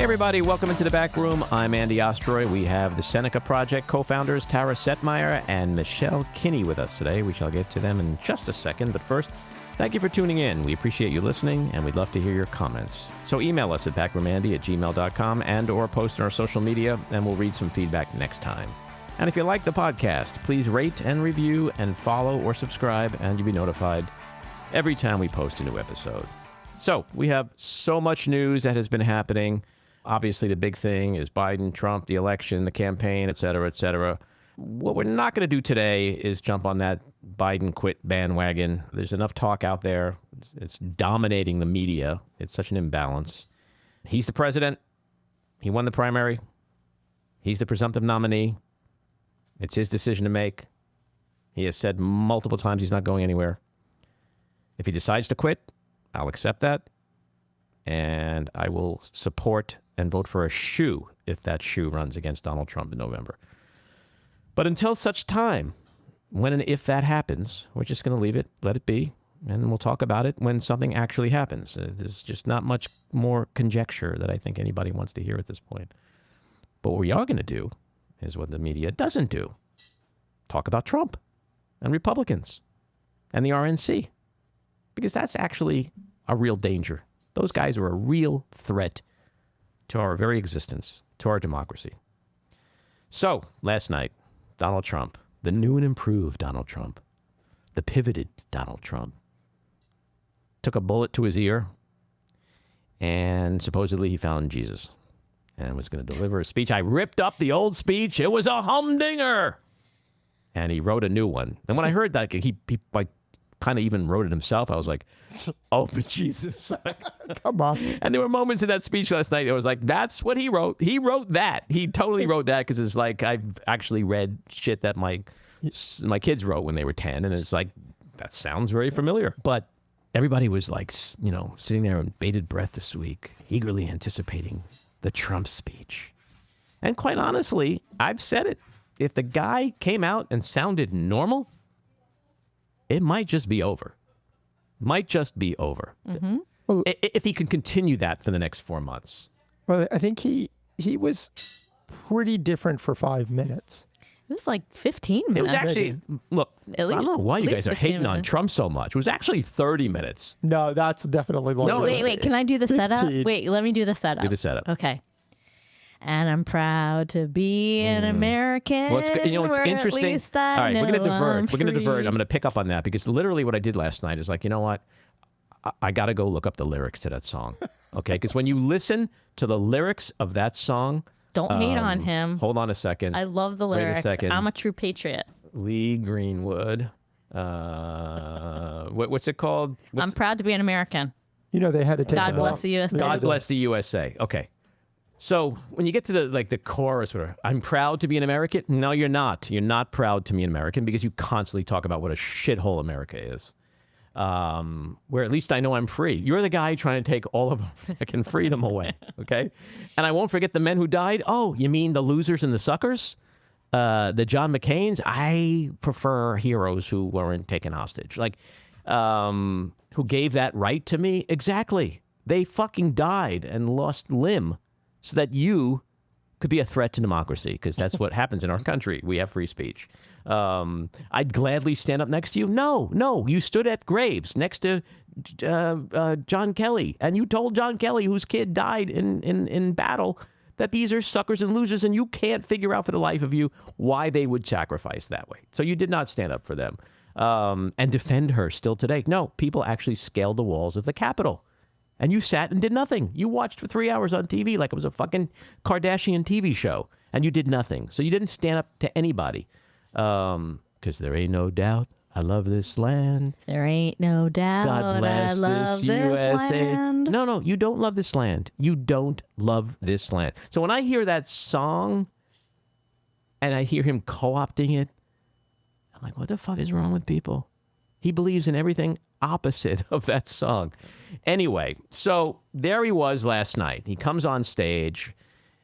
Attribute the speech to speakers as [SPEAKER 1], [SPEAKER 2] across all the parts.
[SPEAKER 1] Hey, everybody. Welcome into the back room. I'm Andy Ostroy. We have the Seneca Project co-founders Tara Setmayer and Michelle Kinney with us today. We shall get to them in just a second. But first, thank you for tuning in. We appreciate you listening, and we'd love to hear your comments. So email us at backroomandy@gmail.com and or post on our social media, and we'll read some feedback next time. And if you like the podcast, please rate and review and follow or subscribe, and you'll be notified every time we post a new episode. So we have so much news that has been happening. Obviously, the big thing is Biden, Trump, the election, the campaign, et cetera, et cetera. What we're not going to do today is jump on that Biden quit bandwagon. There's enough talk out there. It's dominating the media. It's such an imbalance. He's the president. He won the primary. He's the presumptive nominee. It's his decision to make. He has said multiple times he's not going anywhere. If he decides to quit, I'll accept that. And I will support and vote for a shoe if that shoe runs against Donald Trump in November. But until such time, when and if that happens, we're just going to leave it, let it be, and we'll talk about it when something actually happens. There's just not much more conjecture that I think anybody wants to hear at this point. But what we are going to do is what the media doesn't do. Talk about Trump and Republicans and the RNC, because that's actually a real danger. Those guys are a real threat to our very existence, to our democracy. So, last night, Donald Trump, the new and improved Donald Trump, the pivoted Donald Trump, took a bullet to his ear, and supposedly he found Jesus and was going to deliver a speech. I ripped up the old speech. It was a humdinger. And he wrote a new one. And when I heard that, he like, kind of even wrote it himself. I was like, oh, but Jesus.
[SPEAKER 2] Come on.
[SPEAKER 1] And there were moments in that speech last night that was like, that's what he wrote. He wrote that. He totally wrote that, because it's like, I've actually read shit that my kids wrote when they were 10. And it's like, that sounds very familiar. But everybody was like, you know, sitting there in bated breath this week, eagerly anticipating the Trump speech. And quite honestly, I've said it. If the guy came out and sounded normal, it might just be over. Might just be over. Mm-hmm. Well, if he can continue that for the next 4 months.
[SPEAKER 2] Well, I think he was pretty different for 5 minutes.
[SPEAKER 3] It was like 15 minutes.
[SPEAKER 1] It was actually, look, I don't know why you guys are hating on Trump so much. It was actually 30 minutes.
[SPEAKER 2] No, that's definitely longer.
[SPEAKER 3] No, wait. Can I do the
[SPEAKER 2] 15.
[SPEAKER 3] setup? Wait, let me do the setup.
[SPEAKER 1] Do the setup.
[SPEAKER 3] Okay. And I'm proud to be an American.
[SPEAKER 1] Well, it's interesting. All right, we're going to divert. We're going to divert. I'm going to pick up on that, because literally what I did last night is like, you know what? I got to go look up the lyrics to that song. Okay? Because when you listen to the lyrics of that song.
[SPEAKER 3] Don't hate on him.
[SPEAKER 1] Hold on a second.
[SPEAKER 3] I love the lyrics.
[SPEAKER 1] Wait a second.
[SPEAKER 3] I'm a true patriot.
[SPEAKER 1] Lee Greenwood. What's it called?
[SPEAKER 3] I'm proud to be an American.
[SPEAKER 2] You know, they had to take
[SPEAKER 3] God bless the USA.
[SPEAKER 1] God bless the USA. Okay. So when you get to the chorus, where I'm proud to be an American, no, you're not. You're not proud to be an American, because you constantly talk about what a shithole America is. Where at least I know I'm free. You're the guy trying to take all of American freedom away, okay? And I won't forget the men who died. Oh, you mean the losers and the suckers? The John McCains? I prefer heroes who weren't taken hostage. Like, who gave that right to me? Exactly. They fucking died and lost limb, so that you could be a threat to democracy, because that's what happens in our country. We have free speech. I'd gladly stand up next to you. No. You stood at graves next to John Kelly, and you told John Kelly, whose kid died in battle, that these are suckers and losers, and you can't figure out for the life of you why they would sacrifice that way. So you did not stand up for them and defend her still today. No, people actually scaled the walls of the Capitol. And you sat and did nothing. You watched for 3 hours on TV like it was a fucking Kardashian TV show. And you did nothing. So you didn't stand up to anybody. Because there ain't no doubt I love this land.
[SPEAKER 3] There ain't no doubt
[SPEAKER 1] God bless
[SPEAKER 3] I love
[SPEAKER 1] this USA.
[SPEAKER 3] land.
[SPEAKER 1] No, you don't love this land. You don't love this land. So when I hear that song and I hear him co-opting it, I'm like, what the fuck is wrong with people? He believes in everything opposite of that song. Anyway, so there he was last night. He comes on stage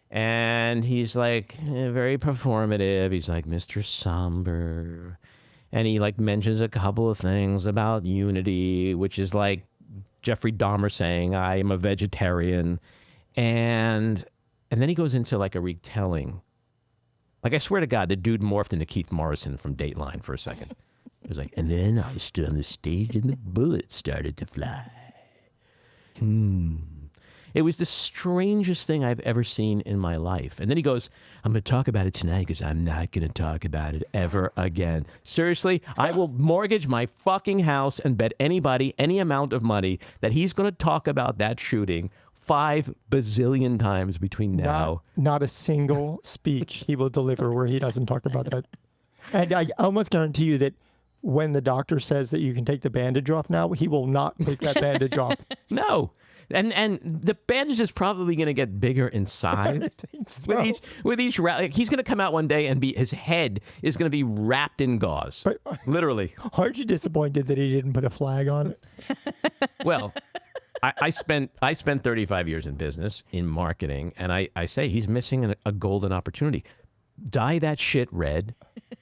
[SPEAKER 1] and he's like very performative. He's like Mr. Somber. And he like mentions a couple of things about unity, which is like Jeffrey Dahmer saying, I am a vegetarian. And then he goes into like a retelling. Like, I swear to God, the dude morphed into Keith Morrison from Dateline for a second. It was like, and then I stood on the stage and the bullets started to fly. It was the strangest thing I've ever seen in my life. And then he goes, I'm going to talk about it tonight because I'm not going to talk about it ever again. Seriously, I will mortgage my fucking house and bet anybody any amount of money that he's going to talk about that shooting 5 bazillion times between now.
[SPEAKER 2] Not a single speech he will deliver where he doesn't talk about that. And I almost guarantee you that when the doctor says that you can take the bandage off now, he will not take that bandage off.
[SPEAKER 1] No. And the bandage is probably going to get bigger in size.
[SPEAKER 2] I think so.
[SPEAKER 1] With each like, he's going to come out one day and his head is going to be wrapped in gauze.
[SPEAKER 2] But,
[SPEAKER 1] literally.
[SPEAKER 2] Aren't you disappointed that he didn't put a flag on it?
[SPEAKER 1] Well, I spent 35 years in business, in marketing, and I say he's missing a golden opportunity. Dye that shit red,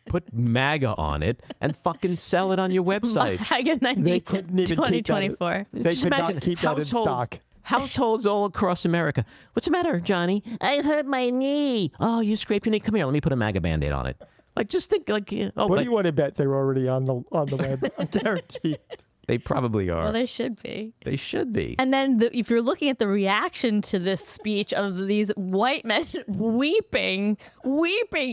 [SPEAKER 1] put MAGA on it, and fucking sell it on your website.
[SPEAKER 3] MAGA 90,
[SPEAKER 2] They couldn't even keep that.
[SPEAKER 3] 2024.
[SPEAKER 2] They
[SPEAKER 1] Just
[SPEAKER 2] could
[SPEAKER 1] imagine
[SPEAKER 2] not keep that in stock.
[SPEAKER 1] Households all across America. What's the matter, Johnny? I hurt my knee. Oh, you scraped your knee. Come here, let me put a MAGA Band-Aid on it. Like, just think, like, oh,
[SPEAKER 2] What
[SPEAKER 1] like,
[SPEAKER 2] do you want to bet they're already on the web? I guarantee it.
[SPEAKER 1] they probably are.
[SPEAKER 3] Well, they should be.
[SPEAKER 1] They should be.
[SPEAKER 3] And then if you're looking at the reaction to this speech of these white men weeping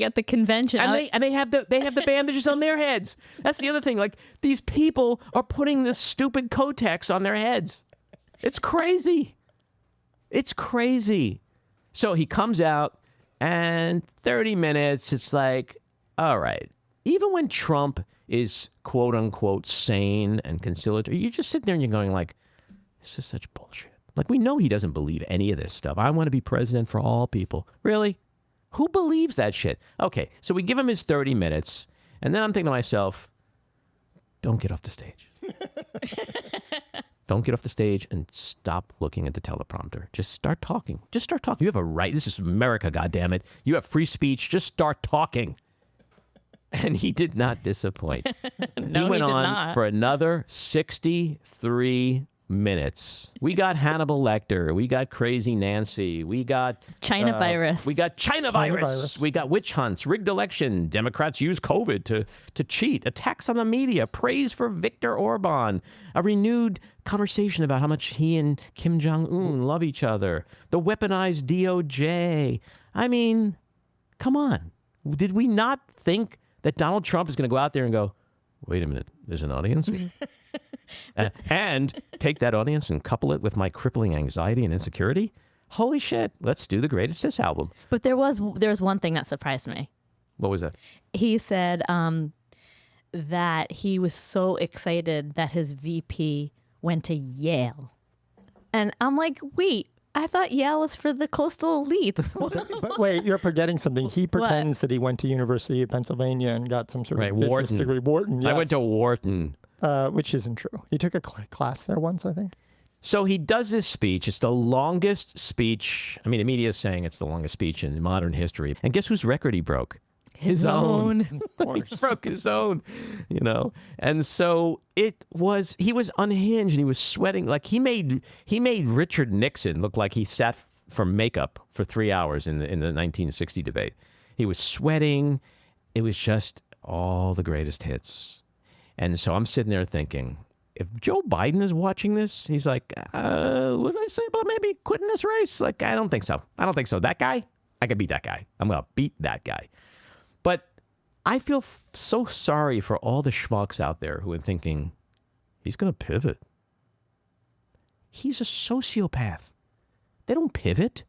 [SPEAKER 3] at the convention.
[SPEAKER 1] And they have the bandages on their heads. That's the other thing. Like, these people are putting this stupid Kotex on their heads. It's crazy. It's crazy. So he comes out, and 30 minutes, it's like, all right. Even when Trump is quote unquote sane and conciliatory, you just sit there and you're going like, this is such bullshit. Like, we know he doesn't believe any of this stuff. I want to be president for all people. Really? Who believes that shit? Okay, so we give him his 30 minutes, and then I'm thinking to myself, don't get off the stage. Don't get off the stage and stop looking at the teleprompter. Just start talking. Just start talking. You have a right. This is America, goddammit. You have free speech. Just start talking. And he did not disappoint.
[SPEAKER 3] No,
[SPEAKER 1] he went
[SPEAKER 3] he did
[SPEAKER 1] on
[SPEAKER 3] not.
[SPEAKER 1] for another 63 minutes. We got Hannibal Lecter. We got Crazy Nancy. We got
[SPEAKER 3] China virus.
[SPEAKER 1] We got China virus. We got witch hunts, rigged election. Democrats use COVID to cheat. Attacks on the media. Praise for Viktor Orban. A renewed conversation about how much he and Kim Jong-un love each other. The weaponized DOJ. I mean, come on. Did we not think that Donald Trump is going to go out there and go, wait a minute, there's an audience? And take that audience and couple it with my crippling anxiety and insecurity? Holy shit, let's do the Greatest Hits album.
[SPEAKER 3] But there was one thing that surprised me.
[SPEAKER 1] What was that?
[SPEAKER 3] He said that he was so excited that his VP went to Yale. And I'm like, wait, I thought Yale is for the coastal elite.
[SPEAKER 2] But wait, you're forgetting something. He pretends that he went to University of Pennsylvania and got some sort of business
[SPEAKER 1] Wharton.
[SPEAKER 2] degree. Wharton, yes.
[SPEAKER 1] I went to Wharton.
[SPEAKER 2] Which isn't true. He took a class there once, I think.
[SPEAKER 1] So he does this speech. It's the longest speech. I mean, the media is saying it's the longest speech in modern history. And guess whose record he broke? His own. He broke his own, you know. And so he was unhinged and he was sweating. Like, he made Richard Nixon look like he sat for makeup for 3 hours in the 1960 debate. He was sweating. It was just all the greatest hits. And so I'm sitting there thinking, if Joe Biden is watching this, he's like, what did I say about maybe quitting this race? Like, I don't think so. That guy, I could beat that guy. I'm going to beat that guy. But I feel so sorry for all the schmucks out there who are thinking, he's going to pivot. He's a sociopath. They don't pivot.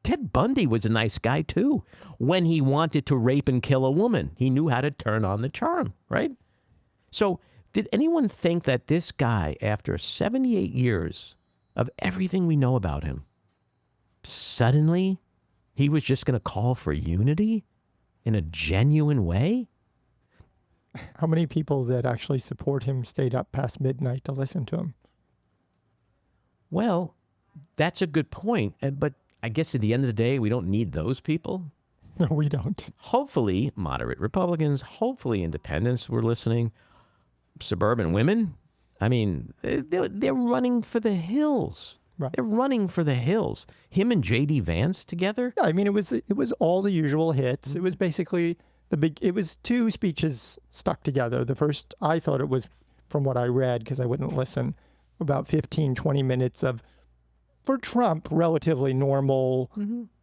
[SPEAKER 1] Ted Bundy was a nice guy, too. When he wanted to rape and kill a woman, he knew how to turn on the charm, right? So did anyone think that this guy, after 78 years of everything we know about him, suddenly he was just going to call for unity in a genuine way?
[SPEAKER 2] How many people that actually support him stayed up past midnight to listen to him?
[SPEAKER 1] Well, that's a good point. But I guess at the end of the day, we don't need those people.
[SPEAKER 2] No, we don't.
[SPEAKER 1] Hopefully, moderate Republicans, hopefully independents were listening. Suburban women, I mean, they're running for the hills
[SPEAKER 2] Right.
[SPEAKER 1] They're running for the hills. Him and J.D. Vance together?
[SPEAKER 2] Yeah, I mean, it was all the usual hits. It was basically it was two speeches stuck together. The first, I thought it was, from what I read, because I wouldn't listen, about 15, 20 minutes of, for Trump, relatively normal,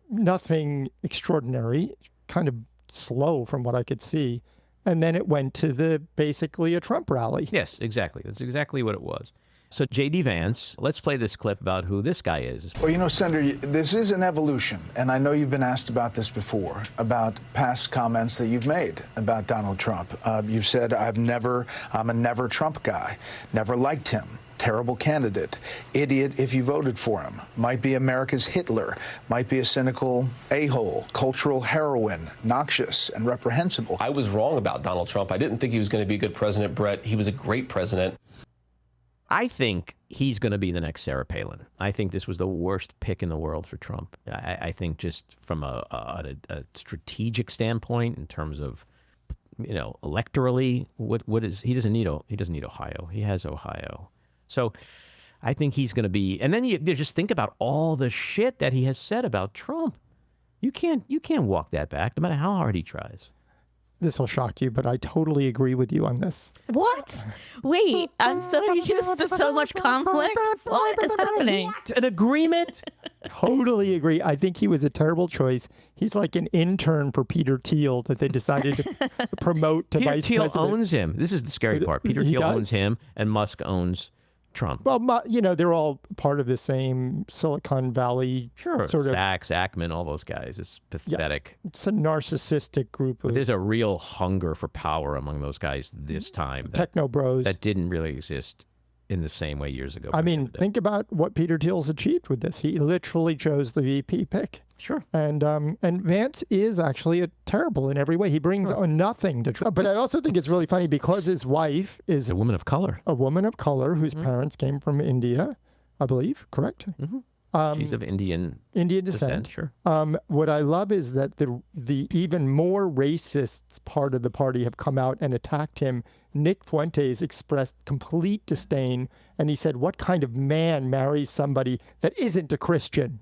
[SPEAKER 2] nothing extraordinary, kind of slow from what I could see. And then it went to basically a Trump rally.
[SPEAKER 1] Yes, exactly. That's exactly what it was. So J.D. Vance, let's play this clip about who this guy is.
[SPEAKER 4] Well, Senator, this is an evolution, and I know you've been asked about this before, about past comments that you've made about Donald Trump. You've said, I'm a never Trump guy, never liked him, terrible candidate, idiot if you voted for him, might be America's Hitler, might be a cynical a-hole, cultural heroine, noxious and reprehensible.
[SPEAKER 5] I was wrong about Donald Trump. I didn't think he was going to be a good president, Brett. He was a great president.
[SPEAKER 1] I think he's going to be the next Sarah Palin. I think this was the worst pick in the world for Trump. I think just from a strategic standpoint, in terms of, electorally, what is he doesn't need Ohio. He has Ohio. So I think he's going to be. And then you just think about all the shit that he has said about Trump. You can't walk that back, no matter how hard he tries.
[SPEAKER 2] This will shock you, but I totally agree with you on this.
[SPEAKER 3] What? Wait, I'm so used to so much conflict. What is happening?
[SPEAKER 1] What? An agreement?
[SPEAKER 2] Totally agree. I think he was a terrible choice. He's like an intern for Peter Thiel that they decided to promote to
[SPEAKER 1] Peter
[SPEAKER 2] vice
[SPEAKER 1] Thiel
[SPEAKER 2] president.
[SPEAKER 1] owns him. This is the scary part. Peter
[SPEAKER 2] He
[SPEAKER 1] Thiel
[SPEAKER 2] does.
[SPEAKER 1] owns him, and Musk owns Trump.
[SPEAKER 2] Well, they're all part of the same Silicon Valley
[SPEAKER 1] Sure,
[SPEAKER 2] sort of.
[SPEAKER 1] Sachs, Ackman, all those guys. It's pathetic.
[SPEAKER 2] It's a narcissistic group
[SPEAKER 1] But
[SPEAKER 2] of
[SPEAKER 1] there's a real hunger for power among those guys this time
[SPEAKER 2] techno bros.
[SPEAKER 1] that didn't really exist in the same way years ago.
[SPEAKER 2] I mean, think about what Peter Thiel's achieved with this. He literally chose the VP pick.
[SPEAKER 1] Sure.
[SPEAKER 2] And Vance is actually terrible in every way. He brings nothing to Trump. But I also think it's really funny because his wife is
[SPEAKER 1] a woman of color.
[SPEAKER 2] A woman of color whose parents came from India, I believe, correct?
[SPEAKER 1] She's of Indian
[SPEAKER 2] descent.
[SPEAKER 1] Sure.
[SPEAKER 2] What I love is that the even more racists part of the party have come out and attacked him. Nick Fuentes expressed complete disdain, and he said, "What kind of man marries somebody that isn't a Christian?"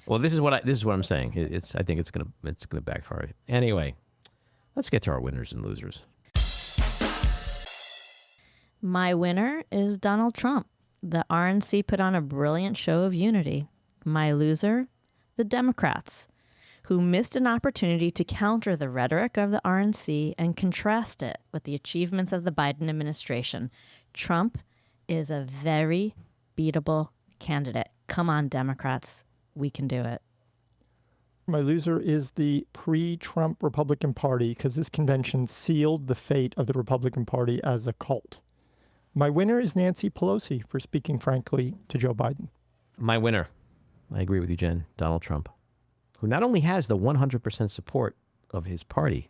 [SPEAKER 1] Well, this is what I'm saying. I think it's gonna backfire. Anyway, let's get to our winners and losers.
[SPEAKER 3] My winner is Donald Trump. The RNC put on a brilliant show of unity. My loser, the Democrats, who missed an opportunity to counter the rhetoric of the RNC and contrast it with the achievements of the Biden administration. Trump is a very beatable candidate. Come on, Democrats. We can do it.
[SPEAKER 2] My loser is the pre-Trump Republican Party because this convention sealed the fate of the Republican Party as a cult. My winner is Nancy Pelosi for speaking frankly to Joe Biden.
[SPEAKER 1] My winner, I agree with you, Jen, Donald Trump, who not only has the 100% support of his party,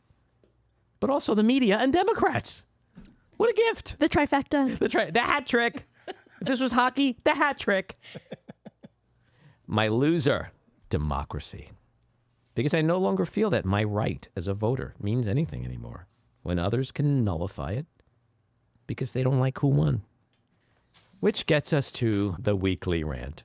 [SPEAKER 1] but also the media and Democrats. What a gift.
[SPEAKER 3] The trifecta.
[SPEAKER 1] The hat trick. If this was hockey, the hat trick. My loser, democracy. Because I no longer feel that my right as a voter means anything anymore when others can nullify it because they don't like who won. Which gets us to the weekly rant.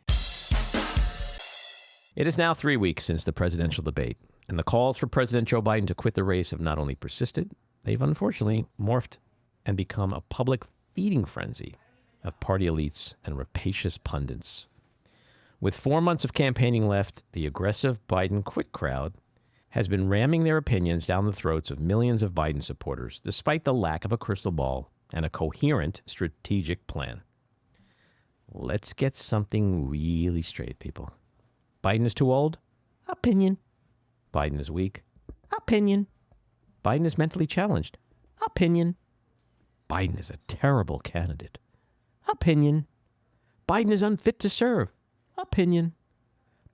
[SPEAKER 1] It is now 3 weeks since the presidential debate, and the calls for President Joe Biden to quit the race have not only persisted, they've unfortunately morphed and become a public feeding frenzy of party elites and rapacious pundits. With 4 months of campaigning left, the aggressive Biden quit crowd has been ramming their opinions down the throats of millions of Biden supporters, despite the lack of a crystal ball and a coherent strategic plan. Let's get something really straight, people. Biden is too old? Opinion. Biden is weak? Opinion. Biden is mentally challenged? Opinion. Biden is a terrible candidate? Opinion. Biden is unfit to serve? Opinion.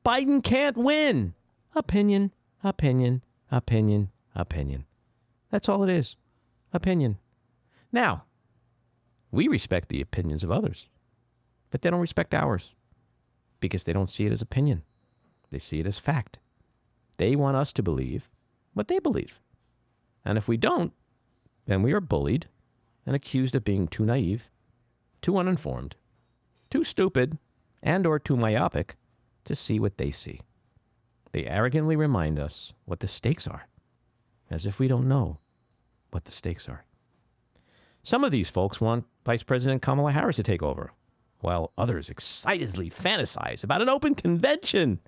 [SPEAKER 1] Biden can't win? Opinion. Opinion. Opinion. Opinion. That's all it is. Opinion. Now, we respect the opinions of others, but they don't respect ours because they don't see it as opinion. They see it as fact. They want us to believe what they believe. And if we don't, then we are bullied and accused of being too naive, too uninformed, too stupid, and or too myopic to see what they see. They arrogantly remind us what the stakes are, as if we don't know what the stakes are. Some of these folks want Vice President Kamala Harris to take over, while others excitedly fantasize about an open convention.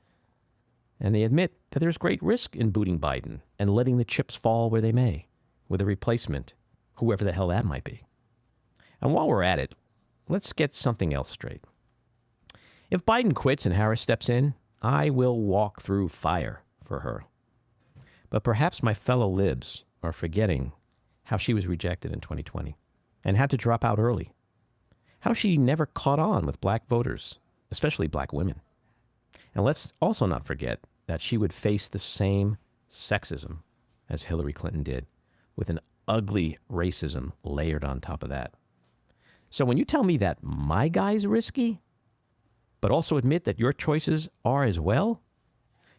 [SPEAKER 1] And they admit that there's great risk in booting Biden and letting the chips fall where they may, with a replacement, whoever the hell that might be. And while we're at it, let's get something else straight. If Biden quits and Harris steps in, I will walk through fire for her. But perhaps my fellow libs are forgetting how she was rejected in 2020 and had to drop out early. How she never caught on with black voters, especially black women. And let's also not forget that she would face the same sexism as Hillary Clinton did, with an ugly racism layered on top of that. So when you tell me that my guy's risky, but also admit that your choices are as well,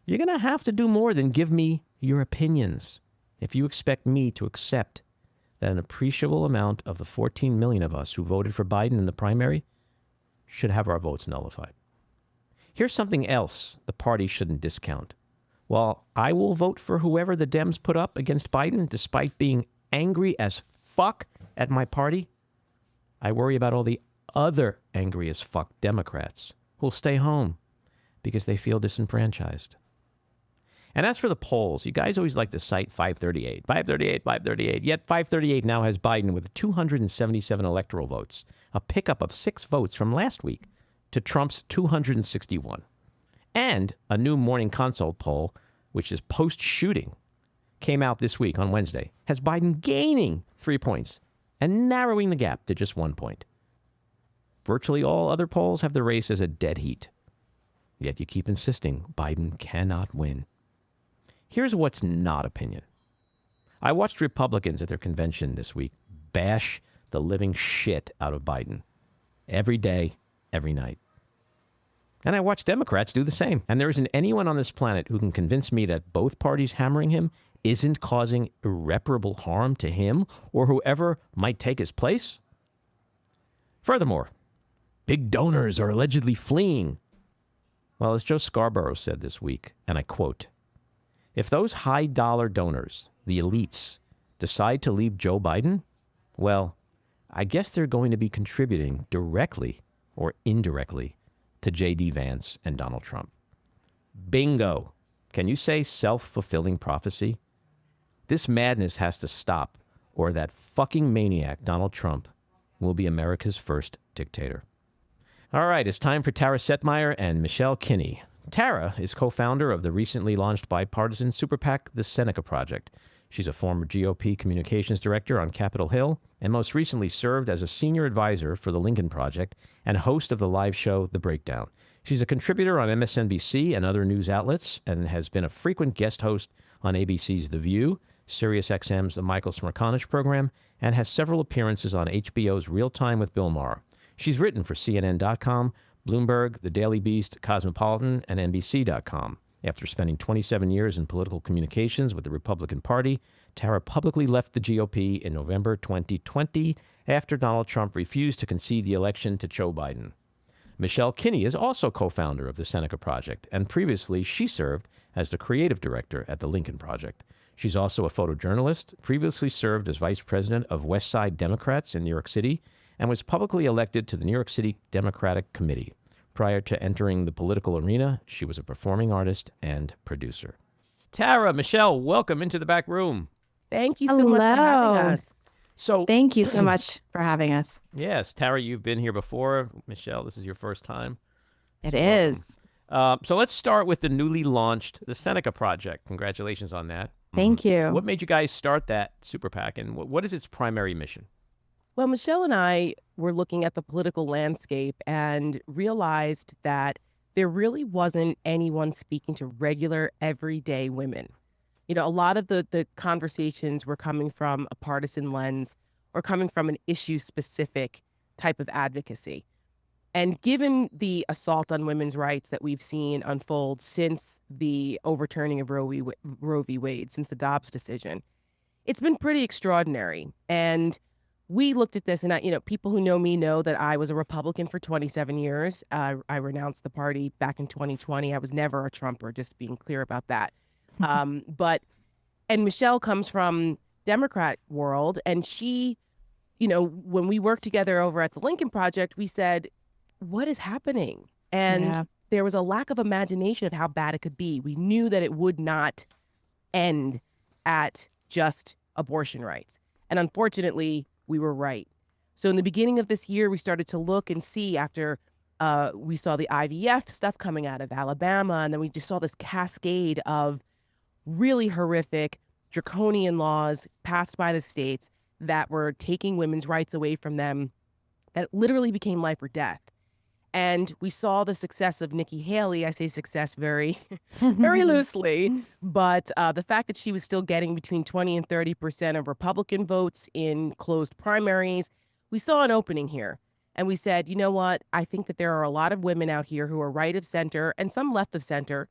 [SPEAKER 1] you're going to have to do more than give me your opinions if you expect me to accept that an appreciable amount of the 14 million of us who voted for Biden in the primary should have our votes nullified. Here's something else the party shouldn't discount. While I will vote for whoever the Dems put up against Biden, despite being angry as fuck at my party, I worry about all the other angry as fuck Democrats who'll stay home because they feel disenfranchised. And as for the polls, you guys always like to cite 538, 538, 538. Yet 538 now has Biden with 277 electoral votes, a pickup of 6 votes from last week to Trump's 261. And a new Morning Consult poll, which is post-shooting, came out this week on Wednesday, has Biden gaining 3 points and narrowing the gap to just 1 point. Virtually all other polls have the race as a dead heat. Yet you keep insisting Biden cannot win. Here's what's not opinion. I watched Republicans at their convention this week bash the living shit out of Biden. Every day, every night. And I watched Democrats do the same. And there isn't anyone on this planet who can convince me that both parties hammering him isn't causing irreparable harm to him or whoever might take his place. Furthermore, big donors are allegedly fleeing. Well, as Joe Scarborough said this week, and I quote, "If those high-dollar donors, the elites, decide to leave Joe Biden, well, I guess they're going to be contributing directly or indirectly to J.D. Vance and Donald Trump." Bingo. Can you say self-fulfilling prophecy? This madness has to stop, or that fucking maniac, Donald Trump, will be America's first dictator. All right, it's time for Tara Setmayer and Michelle Kinney. Tara is co-founder of the recently launched bipartisan superPAC, the Seneca Project. She's a former GOP Communications Director on Capitol Hill and most recently served as a senior advisor for the Lincoln Project and host of the live show, The Breakdown. She's a contributor on MSNBC and other news outlets and has been a frequent guest host on ABC's The View, Sirius XM's The Michael Smerconish program, and has several appearances on HBO's Real Time with Bill Maher. She's written for CNN.com, Bloomberg, The Daily Beast, Cosmopolitan, and NBC.com. After spending 27 years in political communications with the Republican Party, Tara publicly left the GOP in November 2020 after Donald Trump refused to concede the election to Joe Biden. Michelle Kinney is also co-founder of the Seneca Project, and previously she served as the creative director at the Lincoln Project. She's also a photojournalist, previously served as vice president of WestSide Democrats in New York City, and was publicly elected to the New York City Democratic Committee. Prior to entering the political arena, she was a performing artist and producer. Tara, Michelle, welcome into the back room.
[SPEAKER 6] Thank you so much for having us.
[SPEAKER 7] Thank you so much for having us.
[SPEAKER 1] Yes, Tara, you've been here before. Michelle, this is your first time.
[SPEAKER 7] It is.
[SPEAKER 1] So let's start with the newly launched, the Seneca Project. Congratulations on that.
[SPEAKER 7] Thank you.
[SPEAKER 1] What made you guys start that super PAC, and what is its primary mission?
[SPEAKER 6] Well, Michelle and I were looking at the political landscape and realized that there really wasn't anyone speaking to regular, everyday women. You know, a lot of the conversations were coming from a partisan lens or coming from an issue-specific type of advocacy. And given the assault on women's rights that we've seen unfold since the overturning of Roe v. Wade, since the Dobbs decision, it's been pretty extraordinary. And we looked at this, and people who know me know that I was a Republican for 27 years. I renounced the party back in 2020. I was never a Trumper, just being clear about that. And Michelle comes from Democrat world, and she, when we worked together over at the Lincoln Project, we said, what is happening? And there was a lack of imagination of how bad it could be. We knew that it would not end at just abortion rights. And unfortunately, we were right. So in the beginning of this year, we started to look and see after we saw the IVF stuff coming out of Alabama, and then we just saw this cascade of really horrific, draconian laws passed by the states that were taking women's rights away from them, that literally became life or death. And we saw the success of Nikki Haley. I say success very, very loosely, but the fact that she was still getting between 20 and 30% of Republican votes in closed primaries, we saw an opening here. And we said, you know what? I think that there are a lot of women out here who are right of center and some left of center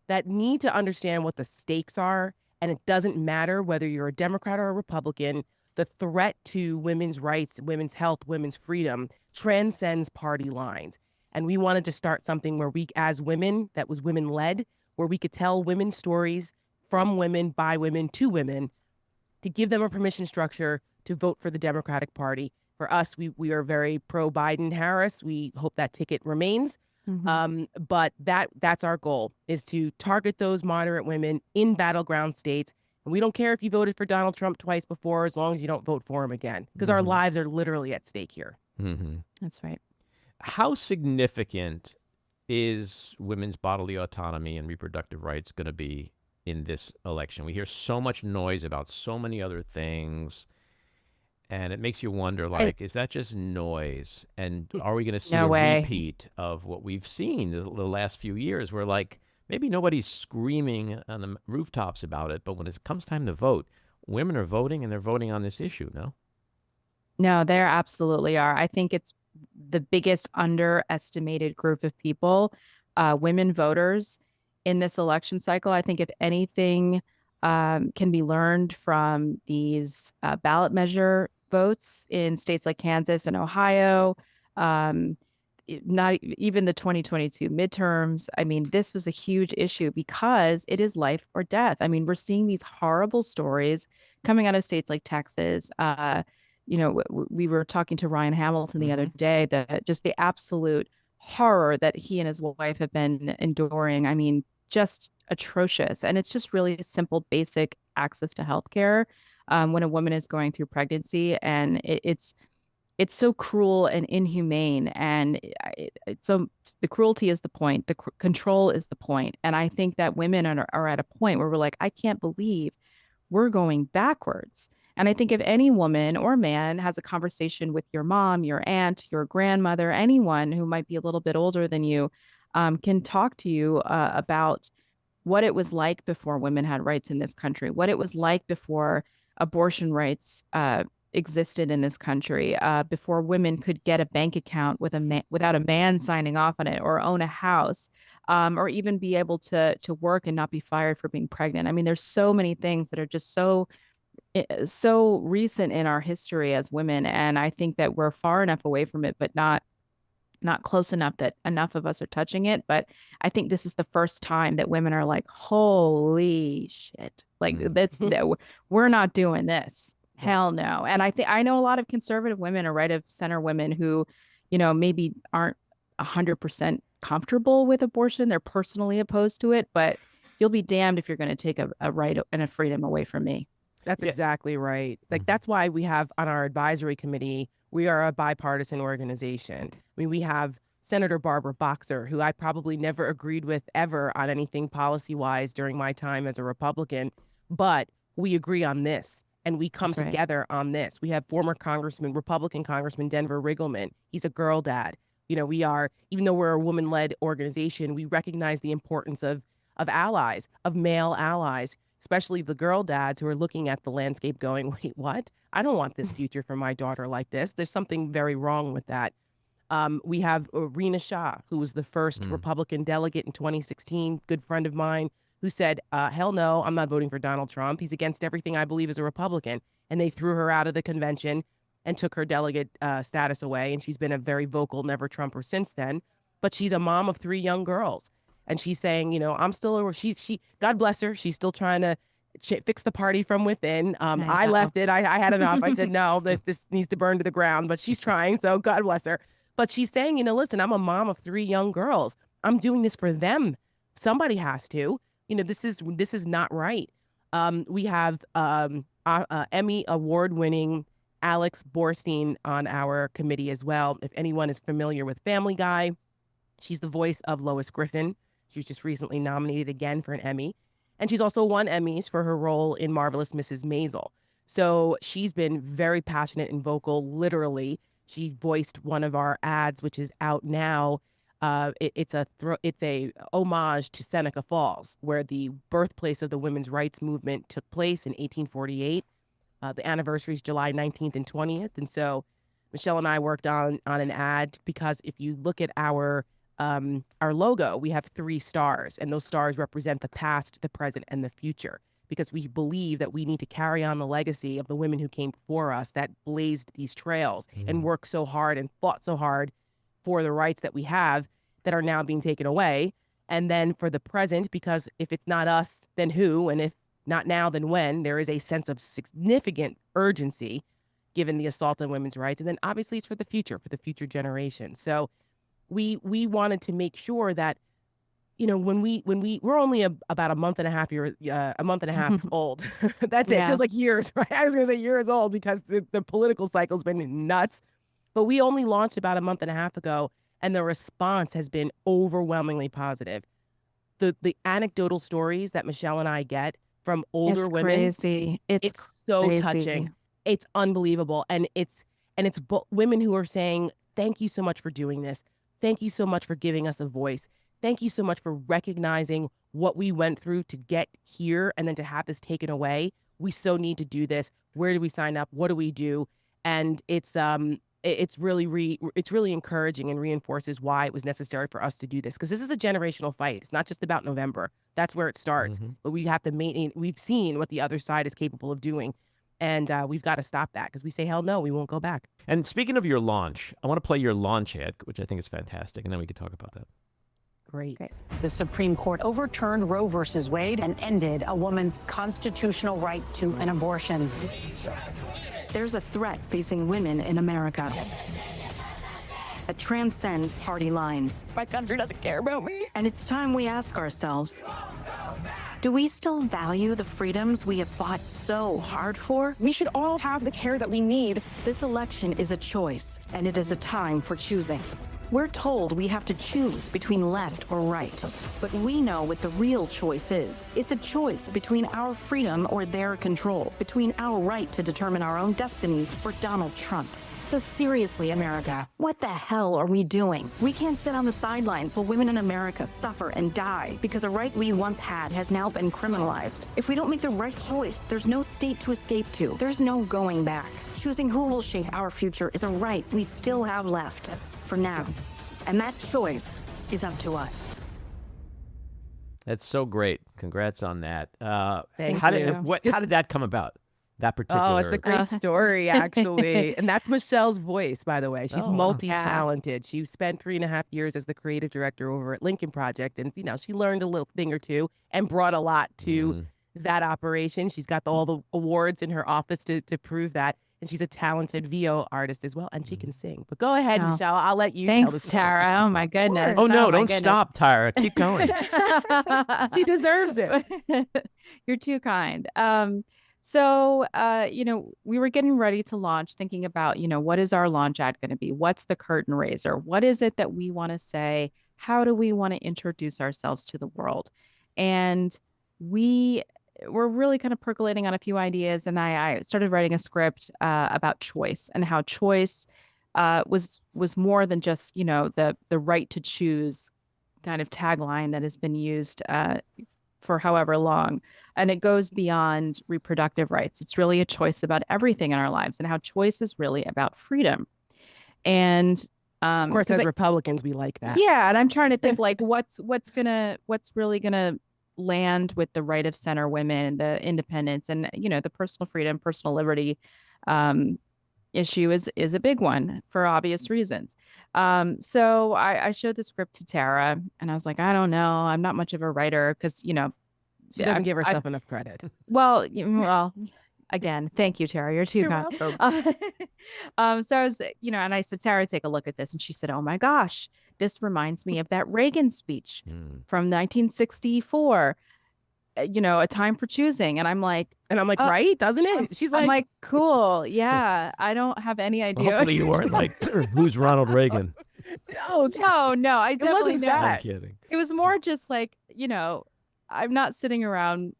[SPEAKER 6] that need to understand what the stakes are. And it doesn't matter whether you're a Democrat or a Republican. The threat to women's rights, women's health, women's freedom transcends party lines. And we wanted to start something where we, as women, that was women-led, where we could tell women's stories from women, by women, to women, to give them a permission structure to vote for the Democratic Party. For us, we are very pro-Biden-Harris. We hope that ticket remains. But that's our goal, is to target those moderate women in battleground states. And we don't care if you voted for Donald Trump twice before, as long as you don't vote for him again, because our lives are literally at stake here.
[SPEAKER 7] That's right.
[SPEAKER 1] How significant is women's bodily autonomy and reproductive rights going to be in this election? We hear so much noise about so many other things, and it makes you wonder, like, is that just noise? And are we going to see a repeat of what we've seen the last few years, where, like, maybe nobody's screaming on the rooftops about it, but when it comes time to vote, women are voting, and they're voting on this issue, no?
[SPEAKER 7] No, there absolutely are. I think it's the biggest underestimated group of people, women voters in this election cycle. I think if anything can be learned from these ballot measure votes in states like Kansas and Ohio, not even the 2022 midterms. I mean, this was a huge issue because it is life or death. I mean, we're seeing these horrible stories coming out of states like Texas. We were talking to Ryan Hamilton the other day, that just the absolute horror that he and his wife have been enduring. I mean, just atrocious. And it's just really simple, basic access to healthcare when a woman is going through pregnancy. And it's so cruel and inhumane. And so the cruelty is the point. The control is the point. And I think that women are at a point where we're like, I can't believe we're going backwards. And I think if any woman or man has a conversation with your mom, your aunt, your grandmother, anyone who might be a little bit older than you, can talk to you about what it was like before women had rights in this country, what it was like before abortion rights existed in this country, before women could get a bank account without a man signing off on it, or own a house, or even be able to work and not be fired for being pregnant. I mean, there's so many things that are just so recent in our history as women. And I think that we're far enough away from it, but not close enough that enough of us are touching it. But I think this is the first time that women are like, holy shit, like we're not doing this. Hell no. And I know a lot of conservative women or right of center women who, maybe aren't 100% comfortable with abortion. They're personally opposed to it, but you'll be damned if you're going to take a right and a freedom away from me.
[SPEAKER 6] That's exactly right. Like, that's why we have on our advisory committee, we are a bipartisan organization. I mean, we have Senator Barbara Boxer, who I probably never agreed with ever on anything policy-wise during my time as a Republican, but we agree on this, and we come together on this. We have former Republican Congressman Denver Riggleman. He's a girl dad. We are, even though we're a woman-led organization, we recognize the importance of allies, of male allies, especially the girl dads who are looking at the landscape going, wait, what? I don't want this future for my daughter like this. There's something very wrong with that. We have Rena Shah, who was the first Republican delegate in 2016, good friend of mine, who said, hell no, I'm not voting for Donald Trump. He's against everything I believe as a Republican. And they threw her out of the convention. and took her delegate status away. And she's been a very vocal never Trumper since then. But she's a mom of 3 young girls. And she's saying, I'm still, she God bless her, she's still trying to fix the party from within. I left it. I had enough. I said, no, this needs to burn to the ground. But she's trying, so God bless her. But she's saying, listen, I'm a mom of 3 young girls. I'm doing this for them. Somebody has to. This is not right. We have Emmy award-winning Alex Borstein on our committee as well. If anyone is familiar with Family Guy, she's the voice of Lois Griffin. She was just recently nominated again for an Emmy. And she's also won Emmys for her role in Marvelous Mrs. Maisel. So she's been very passionate and vocal, literally. She voiced one of our ads, which is out now. It's a homage to Seneca Falls, where the birthplace of the women's rights movement took place in 1848. The anniversary is July 19th and 20th. And so Michelle and I worked on an ad because if you look at our logo, we have 3 stars, and those stars represent the past, the present, and the future, because we believe that we need to carry on the legacy of the women who came before us that blazed these trails and worked so hard and fought so hard for the rights that we have that are now being taken away. And then for the present, because if it's not us, then who? And if not now, then when? There is a sense of significant urgency given the assault on women's rights. And then obviously it's for the future generation. So we wanted to make sure that, when we're only about a month and a half old. That's it. It feels like years, right? I was going to say years old because the political cycle's been nuts. But we only launched about a month and a half ago, and the response has been overwhelmingly positive. The anecdotal stories that Michelle and I get from older women,
[SPEAKER 7] crazy.
[SPEAKER 6] It's so
[SPEAKER 7] crazy.
[SPEAKER 6] touching. It's unbelievable, and it's women who are saying, "Thank you so much for doing this. Thank you so much for giving us a voice. Thank you so much for recognizing what we went through to get here, and then to have this taken away. We so need to do this. Where do we sign up? What do we do?" And it's really encouraging and reinforces why it was necessary for us to do this, because this is a generational fight. It's not just about November. That's where it starts. But we have to maintain. We've seen what the other side is capable of doing, and we've got to stop that, because we say, hell no, we won't go back.
[SPEAKER 1] And speaking of your launch, I want to play your launch ad, which I think is fantastic, and then we can talk about that.
[SPEAKER 6] Great.
[SPEAKER 8] The Supreme Court overturned Roe versus Wade and ended a woman's constitutional right to an abortion. There's a threat facing women in America that transcends party lines.
[SPEAKER 9] My country doesn't care about me.
[SPEAKER 8] And it's time we ask ourselves, do we still value the freedoms we have fought so hard for?
[SPEAKER 9] We should all have the care that we need.
[SPEAKER 8] This election is a choice, and it is a time for choosing. We're told we have to choose between left or right, but we know what the real choice is. It's a choice between our freedom or their control, between our right to determine our own destinies or Donald Trump. So seriously, America, what the hell are we doing? We can't sit on the sidelines while women in America suffer and die because a right we once had has now been criminalized. If we don't make the right choice, there's no state to escape to. There's no going back. Choosing who will shape our future is a right we still have left for now. And that choice is up to us.
[SPEAKER 1] That's so great. Congrats on that.
[SPEAKER 6] Thank
[SPEAKER 1] how
[SPEAKER 6] you.
[SPEAKER 1] How did that come about? That particular.
[SPEAKER 6] Oh, it's a great story, actually. And that's Michelle's voice, by the way. She's multi-talented. She spent 3.5 years as the creative director over at Lincoln Project. And, she learned a little thing or two and brought a lot to that operation. She's got all the awards in her office to prove that. And she's a talented VO artist as well. And she can sing. But go ahead, Michelle. I'll let you tell the story.
[SPEAKER 7] Tara. Oh, my goodness.
[SPEAKER 1] Oh, no,
[SPEAKER 7] my
[SPEAKER 1] don't
[SPEAKER 7] goodness.
[SPEAKER 1] stop, Tara. Keep going.
[SPEAKER 6] She deserves it.
[SPEAKER 7] You're too kind. So, we were getting ready to launch, thinking about, what is our launch ad going to be? What's the curtain raiser? What is it that we want to say? How do we want to introduce ourselves to the world? And we were really kind of percolating on a few ideas. And I started writing a script about choice and how choice was more than just, the right to choose kind of tagline that has been used for however long. And it goes beyond reproductive rights. It's really a choice about everything in our lives and how choice is really about freedom. And
[SPEAKER 6] of course, as Republicans, we like that.
[SPEAKER 7] Yeah. And I'm trying to think what's really gonna land with the right of center women, the independence and, the personal freedom, personal liberty issue is a big one for obvious reasons. So I showed the script to Tara, and I was like, I don't know, I'm not much of a writer because
[SPEAKER 6] She doesn't give herself enough credit.
[SPEAKER 7] Well, again, thank you, Tara. You're too
[SPEAKER 6] You're
[SPEAKER 7] kind.
[SPEAKER 6] welcome.
[SPEAKER 7] So I was, and I said, Tara, take a look at this, and she said, oh my gosh, this reminds me of that Reagan speech from 1964. A time for choosing. And I'm like,
[SPEAKER 6] right, doesn't it? She's
[SPEAKER 7] I'm like, cool. Yeah. I don't have any idea.
[SPEAKER 1] Hopefully you weren't like, who's Ronald Reagan?
[SPEAKER 6] no,
[SPEAKER 7] I definitely
[SPEAKER 6] wasn't
[SPEAKER 7] not.
[SPEAKER 6] that.
[SPEAKER 1] I'm kidding.
[SPEAKER 7] It was more just like, I'm not sitting around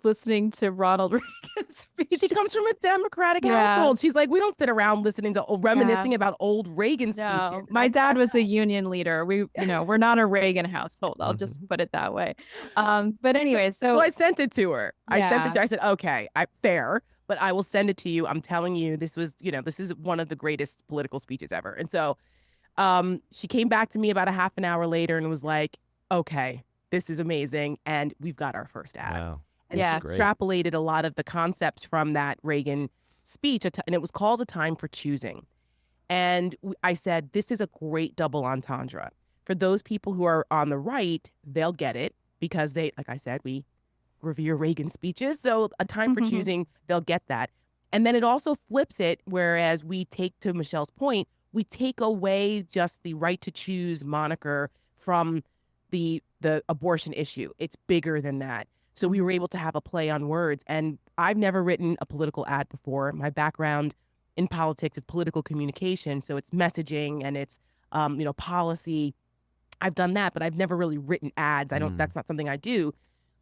[SPEAKER 7] listening to Ronald Reagan's speech.
[SPEAKER 6] She comes from a Democratic household. She's like, we don't sit around listening to reminiscing about old Reagan speeches.
[SPEAKER 7] No, my dad was a union leader. We're not a Reagan household. I'll just put it that way. But anyway, so
[SPEAKER 6] I sent it to her.
[SPEAKER 7] Yeah.
[SPEAKER 6] I said, okay, fair, but I will send it to you. I'm telling you, this is one of the greatest political speeches ever. And so she came back to me about a half an hour later and was like, okay, this is amazing. And we've got our first ad.
[SPEAKER 1] Wow.
[SPEAKER 6] And she extrapolated a lot of the concepts from that Reagan speech, and it was called A Time for Choosing. And I said, this is a great double entendre. For those people who are on the right, they'll get it because they, like I said, we revere Reagan speeches. So A Time for Choosing, they'll get that. And then it also flips it, whereas we take, to Michelle's point, we take away just the right to choose moniker from the abortion issue. It's bigger than that. So we were able to have a play on words. And I've never written a political ad before. My background in politics is political communication. So it's messaging and it's, policy. I've done that, but I've never really written ads. That's not something I do.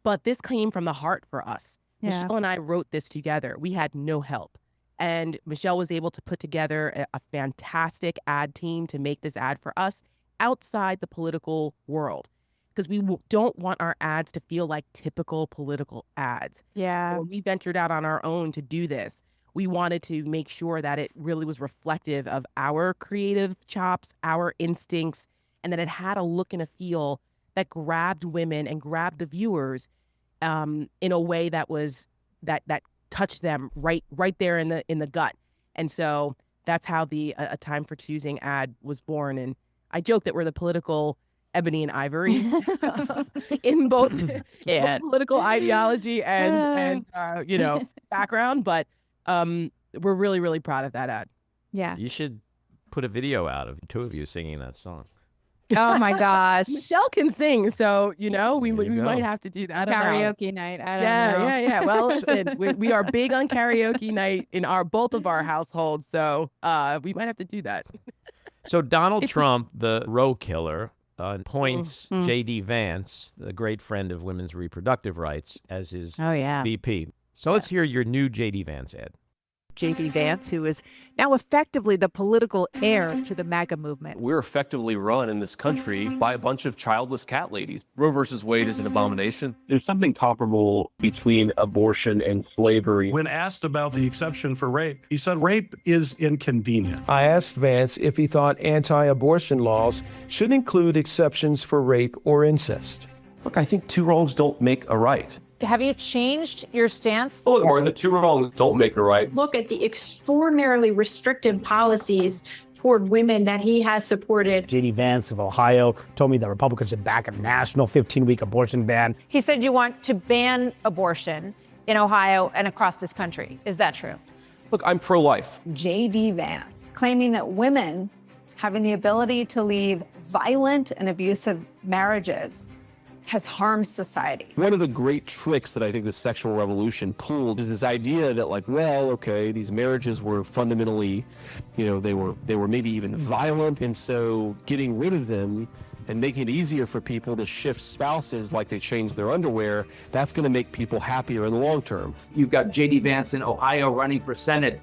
[SPEAKER 6] But this came from the heart for us.
[SPEAKER 7] Yeah.
[SPEAKER 6] Michelle and I wrote this together. We had no help. And Michelle was able to put together a fantastic ad team to make this ad for us outside the political world. Because we don't want our ads to feel like typical political ads.
[SPEAKER 7] Yeah.
[SPEAKER 6] When we ventured out on our own to do this, we wanted to make sure that it really was reflective of our creative chops, our instincts, and that it had a look and a feel that grabbed women and grabbed the viewers in a way that was that touched them right there in the gut. And so that's how the A Time for Choosing ad was born. And I joke that we're the political ebony and ivory in both political ideology and background, but we're really, really proud of that ad.
[SPEAKER 7] Yeah.
[SPEAKER 1] You should put a video out of the two of you singing that song.
[SPEAKER 7] Oh my gosh.
[SPEAKER 6] Michelle can sing, so we might have to do that.
[SPEAKER 7] Karaoke night. I don't know.
[SPEAKER 6] Yeah. Well, listen, we are big on karaoke night in both of our households, so we might have to do that.
[SPEAKER 1] So Donald Trump, the row killer, appoints J.D. Vance, the great friend of women's reproductive rights, as his VP. So let's hear your new J.D. Vance ad.
[SPEAKER 10] J.D. Vance, who is now effectively the political heir to the MAGA movement.
[SPEAKER 5] We're effectively run in this country by a bunch of childless cat ladies. Roe versus Wade is an abomination.
[SPEAKER 11] There's something comparable between abortion and slavery.
[SPEAKER 12] When asked about the exception for rape, he said rape is inconvenient.
[SPEAKER 13] I asked Vance if he thought anti-abortion laws should include exceptions for rape or incest.
[SPEAKER 5] Look, I think two wrongs don't make a right.
[SPEAKER 14] Have you changed your stance?
[SPEAKER 11] Or the two wrongs don't make a right.
[SPEAKER 15] Look at the extraordinarily restrictive policies toward women that he has supported.
[SPEAKER 16] J.D. Vance of Ohio told me that Republicans should back a national 15-week abortion ban.
[SPEAKER 14] He said you want to ban abortion in Ohio and across this country. Is that true?
[SPEAKER 5] Look, I'm pro-life.
[SPEAKER 17] J.D. Vance claiming that women having the ability to leave violent and abusive marriages has harmed society.
[SPEAKER 5] One of the great tricks that I think the sexual revolution pulled is this idea that these marriages were fundamentally, they were maybe even violent. And so getting rid of them and making it easier for people to shift spouses like they change their underwear, that's going to make people happier in the long term.
[SPEAKER 18] You've got J.D. Vance in Ohio running for Senate,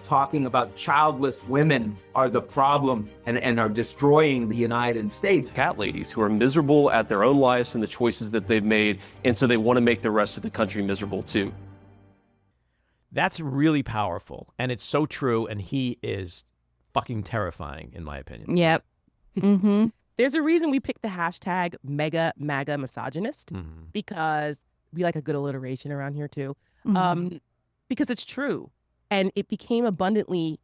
[SPEAKER 18] talking about childless women are the problem and are destroying the United States.
[SPEAKER 5] Cat ladies who are miserable at their own lives and the choices that they've made, and so they want to make the rest of the country miserable too.
[SPEAKER 1] That's really powerful, and it's so true, and he is fucking terrifying, in my opinion.
[SPEAKER 7] Yep. Mm-hmm.
[SPEAKER 6] There's a reason we picked the hashtag MAGA misogynist, because we like a good alliteration around here too, because it's true. And it became abundantly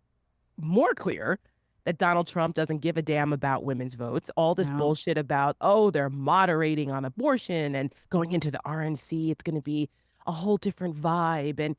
[SPEAKER 6] more clear that Donald Trump doesn't give a damn about women's votes. All this bullshit about, oh, they're moderating on abortion and going into the RNC, it's going to be a whole different vibe. And,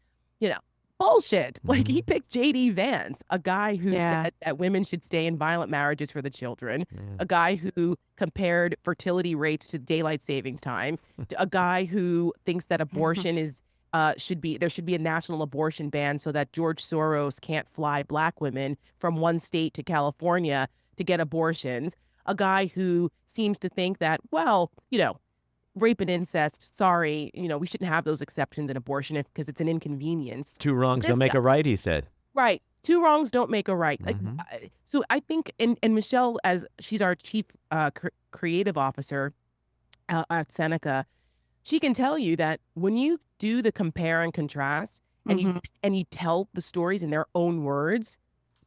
[SPEAKER 6] bullshit. Like, he picked J.D. Vance, a guy who said that women should stay in violent marriages for the children, a guy who compared fertility rates to daylight savings time, a guy who thinks that abortion is there should be a national abortion ban so that George Soros can't fly black women from one state to California to get abortions, a guy who seems to think that, well, rape and incest, sorry, we shouldn't have those exceptions in abortion because it's an inconvenience.
[SPEAKER 1] Two wrongs don't make a right, he said.
[SPEAKER 6] Right. Two wrongs don't make a right. Like, so I think, and Michelle, as she's our chief creative officer at Seneca, she can tell you that when you do the compare and contrast and you tell the stories in their own words,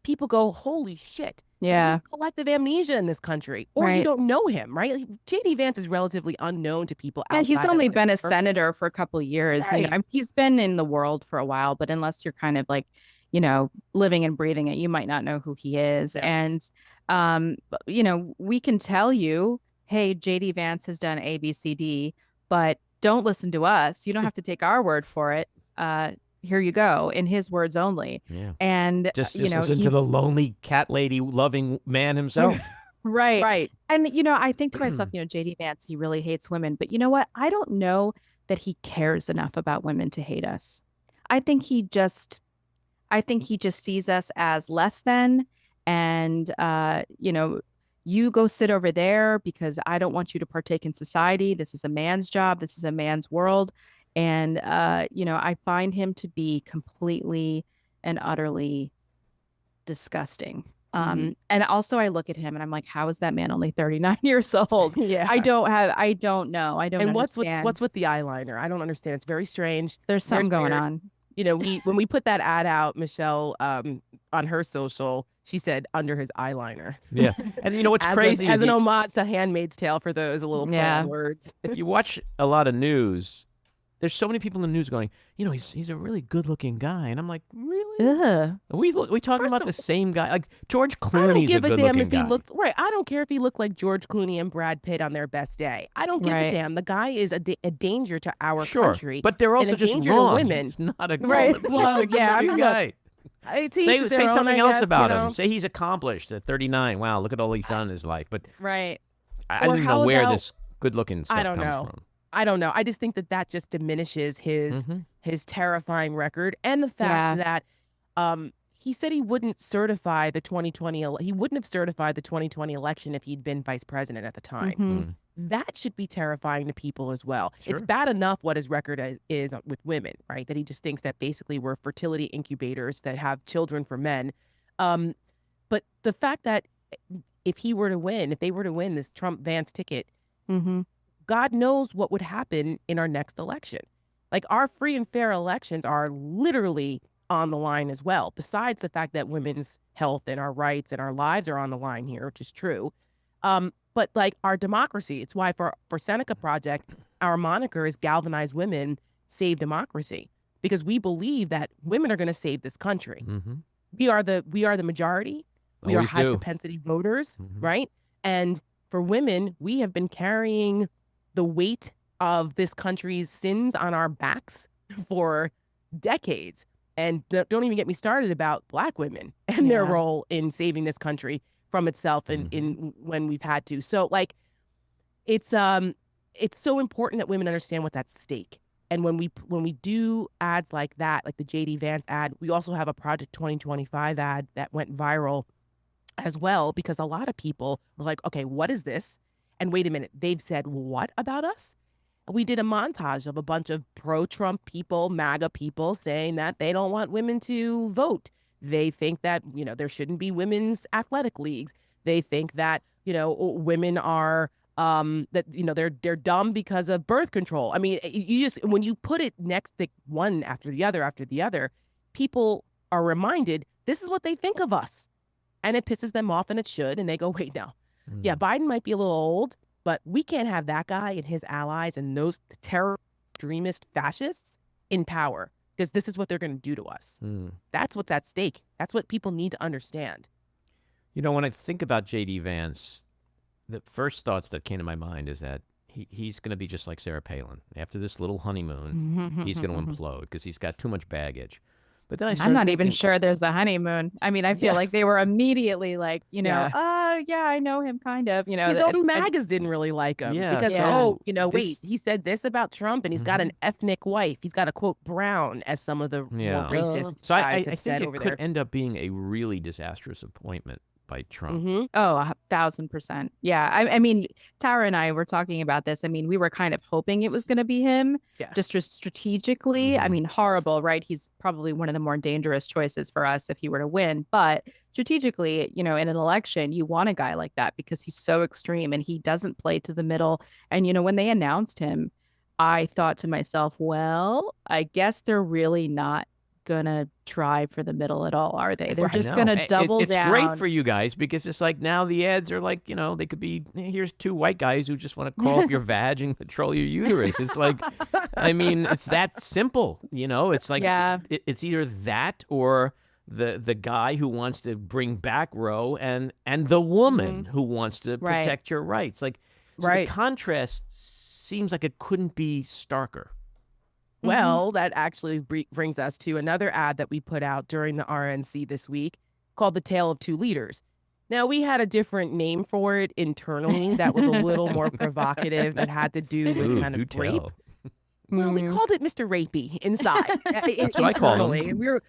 [SPEAKER 6] people go, holy shit.
[SPEAKER 7] Yeah.
[SPEAKER 6] Collective amnesia in this country. Or you don't know him, right? Like, J.D. Vance is relatively unknown to people.
[SPEAKER 7] Yeah, he's only been a senator for a couple of years.
[SPEAKER 6] Right.
[SPEAKER 7] He's been in the world for a while, but unless you're kind of like, living and breathing it, you might not know who he is. And, we can tell you, hey, J.D. Vance has done A, B, C, D, but don't listen to us. You don't have to take our word for it. Here you go, in his words only.
[SPEAKER 1] Yeah.
[SPEAKER 7] And
[SPEAKER 1] just listen to the lonely cat lady loving man himself.
[SPEAKER 7] Right. And, I think to myself, J.D. Vance, he really hates women. But you know what? I don't know that he cares enough about women to hate us. I think he just sees us as less than. And, you go sit over there because I don't want you to partake in society. This is a man's job. This is a man's world. And, I find him to be completely and utterly disgusting. And also I look at him and I'm like, how is that man only 39 years old?
[SPEAKER 6] Yeah.
[SPEAKER 7] I don't know. I don't
[SPEAKER 6] and
[SPEAKER 7] understand.
[SPEAKER 6] what's with the eyeliner? I don't understand. It's very strange.
[SPEAKER 7] There's something going on.
[SPEAKER 6] When we put that ad out, Michelle, on her social, she said under his eyeliner.
[SPEAKER 1] Yeah. And what's crazy
[SPEAKER 6] as an homage to Handmaid's Tale for those little play on words.
[SPEAKER 1] If you watch a lot of news, there's so many people in the news going, he's a really good-looking guy, and I'm like, really?
[SPEAKER 6] Yeah.
[SPEAKER 1] Are we talking about the same guy? Like George Clooney's
[SPEAKER 6] I don't give
[SPEAKER 1] a
[SPEAKER 6] a
[SPEAKER 1] good-looking
[SPEAKER 6] damn if
[SPEAKER 1] guy.
[SPEAKER 6] he looked right. I don't care if he looked like George Clooney and Brad Pitt on their best day. I don't give a damn. The guy is a danger to our country.
[SPEAKER 1] But they're also
[SPEAKER 6] and a
[SPEAKER 1] just
[SPEAKER 6] danger
[SPEAKER 1] wrong.
[SPEAKER 6] to women.
[SPEAKER 1] He's not a
[SPEAKER 6] right. Well, yeah, I'm
[SPEAKER 1] guy. Say something else about him.
[SPEAKER 6] him.
[SPEAKER 1] Say he's accomplished at 39. Wow, look at all he's done in his life. But
[SPEAKER 7] right.
[SPEAKER 1] I don't even know where this good-looking stuff comes from.
[SPEAKER 6] I don't know. I just think that just diminishes his terrifying record and the fact that he said he wouldn't certify the 2020. He wouldn't have certified the 2020 election if he'd been vice president at the time. That should be terrifying to people as well.
[SPEAKER 1] Sure.
[SPEAKER 6] It's bad enough what his record is with women, right? That he just thinks that basically we're fertility incubators that have children for men. But the fact that if they were to win this Trump-Vance ticket, God knows what would happen in our next election. Like, our free and fair elections are literally on the line as well, besides the fact that women's health and our rights and our lives are on the line here, which is true. But like our democracy, it's why for Seneca Project, our moniker is Galvanize Women, Save Democracy, because we believe that women are going to save this country. We are the majority. We are high propensity voters, right? And for women, we have been carrying the weight of this country's sins on our backs for decades. And don't even get me started about Black women and their role in saving this country from itself in when we've had to. So like, it's so important that women understand what's at stake. And when we do ads like that, like the J.D. Vance ad, we also have a Project 2025 ad that went viral as well, because a lot of people were like, okay, what is this? And wait a minute, they've said what about us? We did a montage of a bunch of pro-Trump people, MAGA people, saying that they don't want women to vote. They think that, there shouldn't be women's athletic leagues. They think that, women are, they're dumb because of birth control. I mean, when you put it next to one after the other, people are reminded this is what they think of us. And it pisses them off, and it should. And they go, wait, no. Yeah, Biden might be a little old, but we can't have that guy and his allies and those terror extremist fascists in power. because this is what they're going to do to us. That's what's at stake. That's what people need to understand.
[SPEAKER 1] You know, when I think about J.D. Vance, the first thoughts that came to my mind is that he's going to be just like Sarah Palin. After this little honeymoon, he's going to implode because he's got too much baggage. But then
[SPEAKER 7] I'm not even sure there's a honeymoon. I mean, I feel like they were immediately like, yeah, I know him kind of,
[SPEAKER 6] His own MAGAs didn't really like him because, wait, he said this about Trump and he's got an ethnic wife. He's got a quote brown, as some of the more racist
[SPEAKER 1] so
[SPEAKER 6] guys
[SPEAKER 1] I
[SPEAKER 6] have
[SPEAKER 1] think
[SPEAKER 6] said
[SPEAKER 1] it
[SPEAKER 6] over
[SPEAKER 1] could
[SPEAKER 6] there.
[SPEAKER 1] end up being a really disastrous appointment by Trump.
[SPEAKER 7] Oh, 1,000%. Yeah. I mean, Tara and I were talking about this. I mean, we were kind of hoping it was going to be him, just strategically. I mean, horrible, right? He's probably one of the more dangerous choices for us if he were to win. But strategically, in an election, you want a guy like that because he's so extreme and he doesn't play to the middle. And, when they announced him, I thought to myself, well, I guess they're really not gonna try for the middle at all, are they? They're just gonna double down.
[SPEAKER 1] It's great for you guys because it's like now the ads are like, they could be, here's two white guys who just want to call up your vag and control your uterus. It's like, I mean, it's that simple, it's like, it's either that or the guy who wants to bring back Roe and the woman who wants to protect your rights. Like, so the contrast seems like it couldn't be starker.
[SPEAKER 6] Well, that actually brings us to another ad that we put out during the RNC this week called The Tale of Two Leaders. Now, we had a different name for it internally that was a little more provocative, that had to do with kind of rape. Well, we called it Mr. Rapey inside.
[SPEAKER 1] That's what I called him.
[SPEAKER 6] We were,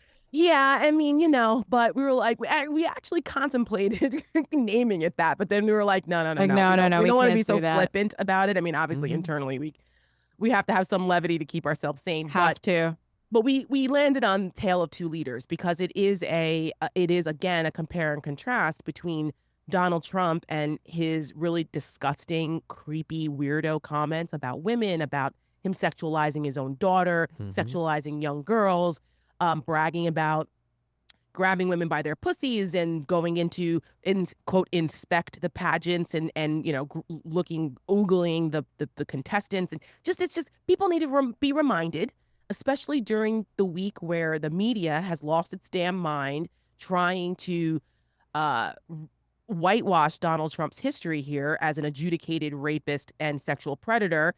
[SPEAKER 6] but we were like, we actually contemplated naming it that, but then we were like, no. We don't want to be so flippant about it. I mean, obviously, internally, we have to have some levity to keep ourselves sane. But we landed on Tale of Two Leaders because it is again a compare and contrast between Donald Trump and his really disgusting, creepy, weirdo comments about women, about him sexualizing his own daughter, sexualizing young girls, bragging about grabbing women by their pussies and going into quote inspect the pageants and oogling the contestants, and it's just people need to be reminded, especially during the week where the media has lost its damn mind trying to whitewash Donald Trump's history here as an adjudicated rapist and sexual predator,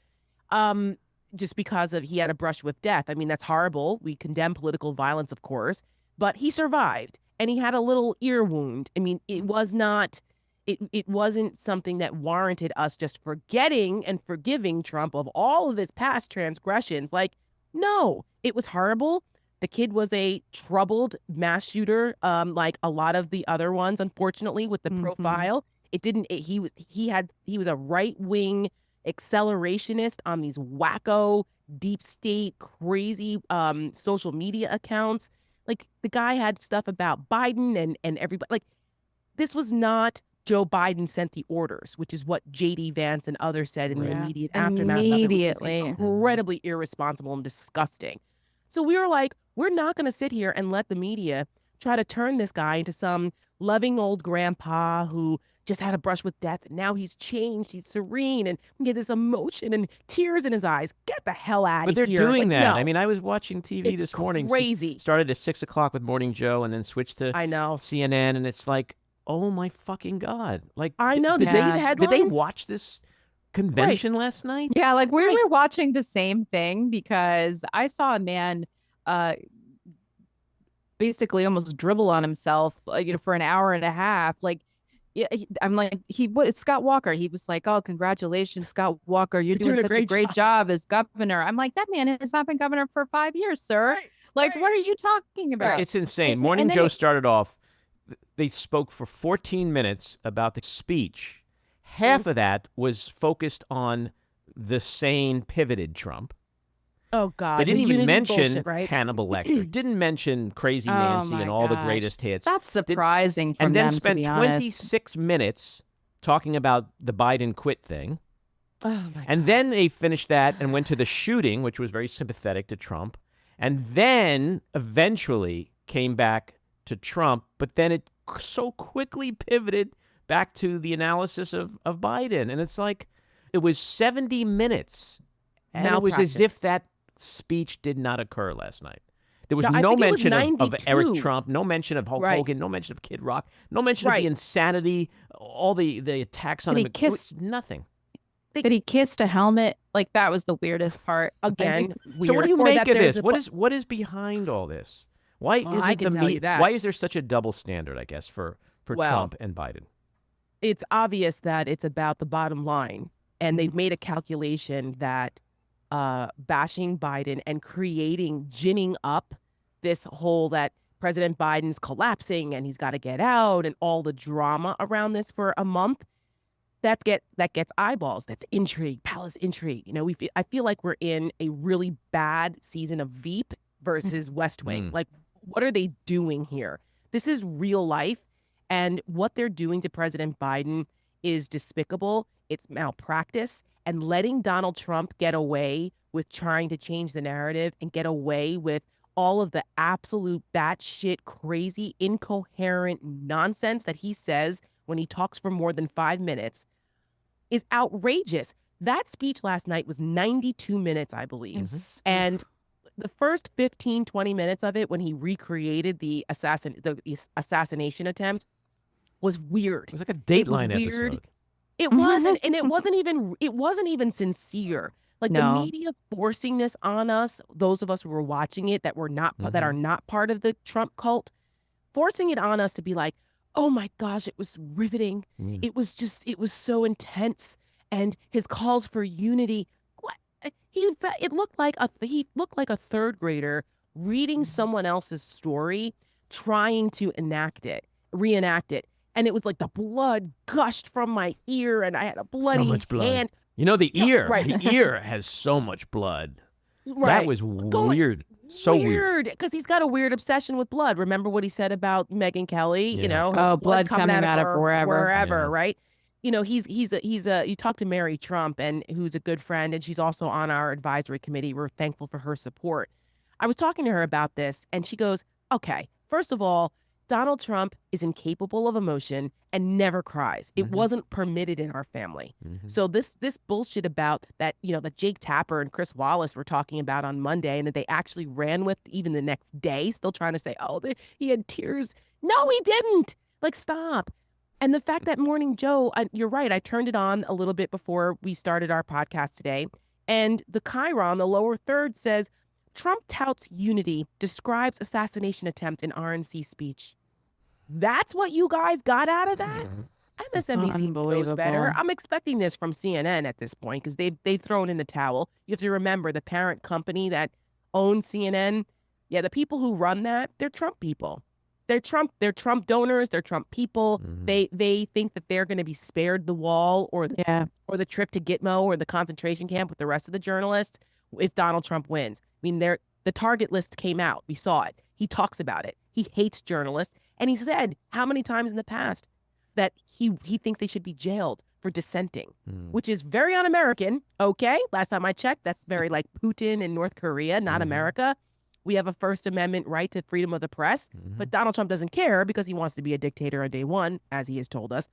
[SPEAKER 6] just because he had a brush with death. I mean, that's horrible. We condemn political violence, of course. But he survived, and he had a little ear wound. I mean, it wasn't something that warranted us just forgetting and forgiving Trump of all of his past transgressions. Like, no, it was horrible. The kid was a troubled mass shooter, like a lot of the other ones, unfortunately, with the profile. He was a right-wing accelerationist on these wacko, deep state, crazy social media accounts. Like, the guy had stuff about Biden and everybody. Like, this was not Joe Biden sent the orders, which is what J.D. Vance and others said in the immediate aftermath.
[SPEAKER 7] Immediately.
[SPEAKER 6] Incredibly irresponsible and disgusting. So we were like, we're not going to sit here and let the media try to turn this guy into some loving old grandpa who just had a brush with death, and now he's changed. He's serene, and he had this emotion and tears in his eyes. Get the hell out of here!
[SPEAKER 1] But they're doing that. No. I mean, I was watching TV this morning.
[SPEAKER 6] Crazy.
[SPEAKER 1] Started at 6 o'clock with Morning Joe, and then switched to CNN, and it's like, oh my fucking God! Like,
[SPEAKER 6] I know.
[SPEAKER 1] Did they watch this convention last night?
[SPEAKER 7] Yeah, like we were watching the same thing because I saw a man, basically almost dribble on himself, for an hour and a half, like. Yeah, I'm like, Scott Walker. He was like, oh, congratulations, Scott Walker. You're doing such a great job as governor. I'm like, that man has not been governor for 5 years, sir. What are you talking about?
[SPEAKER 1] It's insane. Morning Joe started off, they spoke for 14 minutes about the speech. Half of that was focused on the sane, pivoted Trump.
[SPEAKER 6] Oh, God.
[SPEAKER 1] They didn't even mention Hannibal Lecter. Didn't mention Crazy Nancy and all the greatest hits.
[SPEAKER 7] That's surprising from
[SPEAKER 1] them,
[SPEAKER 7] to be honest.
[SPEAKER 1] And then spent 26 minutes talking about the Biden quit thing.
[SPEAKER 6] Oh, my God.
[SPEAKER 1] And then they finished that and went to the shooting, which was very sympathetic to Trump. And then eventually came back to Trump. But then it so quickly pivoted back to the analysis of Biden. And it's like, it was 70 minutes. And it was as if that speech did not occur last night. There was
[SPEAKER 6] No, I
[SPEAKER 1] no
[SPEAKER 6] think it was
[SPEAKER 1] mention of Eric
[SPEAKER 6] 92.
[SPEAKER 1] Trump, no mention of Hulk
[SPEAKER 6] Right.
[SPEAKER 1] Hogan, no mention of Kid Rock, no mention of
[SPEAKER 6] Right.
[SPEAKER 1] the insanity, all the attacks on
[SPEAKER 7] But
[SPEAKER 1] him.
[SPEAKER 7] he kissed-
[SPEAKER 1] nothing.
[SPEAKER 7] That he kissed a helmet, like that was the weirdest part.
[SPEAKER 6] Again,
[SPEAKER 1] So what do you
[SPEAKER 6] Or
[SPEAKER 1] make
[SPEAKER 6] that
[SPEAKER 1] of
[SPEAKER 6] there's
[SPEAKER 1] this?
[SPEAKER 6] a
[SPEAKER 1] What is behind all this? Why
[SPEAKER 6] Well,
[SPEAKER 1] isn't
[SPEAKER 6] I can tell you that.
[SPEAKER 1] Why is there such a double standard, I guess, for
[SPEAKER 6] Well,
[SPEAKER 1] Trump and Biden?
[SPEAKER 6] It's obvious that it's about the bottom line, and they've made a calculation that bashing Biden and ginning up this whole that President Biden's collapsing and he's got to get out and all the drama around this for a month, that gets eyeballs. That's intrigue, palace intrigue. You know, I feel like we're in a really bad season of Veep versus West Wing. Like, what are they doing here? This is real life. And what they're doing to President Biden is despicable. It's malpractice. And letting Donald Trump get away with trying to change the narrative and get away with all of the absolute batshit crazy, incoherent nonsense that he says when he talks for more than 5 minutes is outrageous. That speech last night was 92 minutes, I believe. And the first 15, 20 minutes of it when he recreated the assassination attempt was weird.
[SPEAKER 1] It was like a Dateline episode.
[SPEAKER 6] It wasn't, and it wasn't even sincere. Like
[SPEAKER 7] No.
[SPEAKER 6] the media forcing this on us, those of us who were watching it that are not part of the Trump cult, forcing it on us to be like, oh my gosh, it was riveting. It was so intense. And his calls for unity. What he looked like a third grader reading someone else's story, trying to reenact it. And it was like the blood gushed from my ear and I had a bloody
[SPEAKER 1] So much blood.
[SPEAKER 6] hand.
[SPEAKER 1] You know, the ear.
[SPEAKER 6] right.
[SPEAKER 1] The ear has so much blood.
[SPEAKER 6] Right.
[SPEAKER 1] That was weird. So weird.
[SPEAKER 6] Because he's got a weird obsession with blood. Remember what he said about Megyn Kelly?
[SPEAKER 1] Yeah.
[SPEAKER 6] You know,
[SPEAKER 7] Oh, blood coming out of
[SPEAKER 6] her
[SPEAKER 7] wherever.
[SPEAKER 6] wherever, right? You know, he's you talk to Mary Trump, and who's a good friend, and she's also on our advisory committee. We're thankful for her support. I was talking to her about this, and she goes, "Okay, first of all, Donald Trump is incapable of emotion and never cries. It wasn't permitted in our family. So this bullshit about that, you know, that Jake Tapper and Chris Wallace were talking about on Monday and that they actually ran with even the next day, still trying to say, oh, he had tears. No, he didn't. Like, stop. And the fact that Morning Joe, you're right. I turned it on a little bit before we started our podcast today. And the Chiron, the lower third, says, Trump touts unity, describes assassination attempt in RNC speech. That's what you guys got out of that? MSNBC knows better. I'm expecting this from CNN at this point because they've thrown in the towel. You have to remember the parent company that owns CNN. Yeah, the people who run that, they're Trump people. They're Trump donors, they're Trump people. They think that they're going to be spared the wall or the trip to Gitmo or the concentration camp with the rest of the journalists if Donald Trump wins. I mean, the target list came out. We saw it. He talks about it. He hates journalists. And he said how many times in the past that he thinks they should be jailed for dissenting, which is very un-American. Okay, last time I checked, that's very like Putin in North Korea, not America. We have a First Amendment right to freedom of the press, but Donald Trump doesn't care because he wants to be a dictator on day one, as he has told us,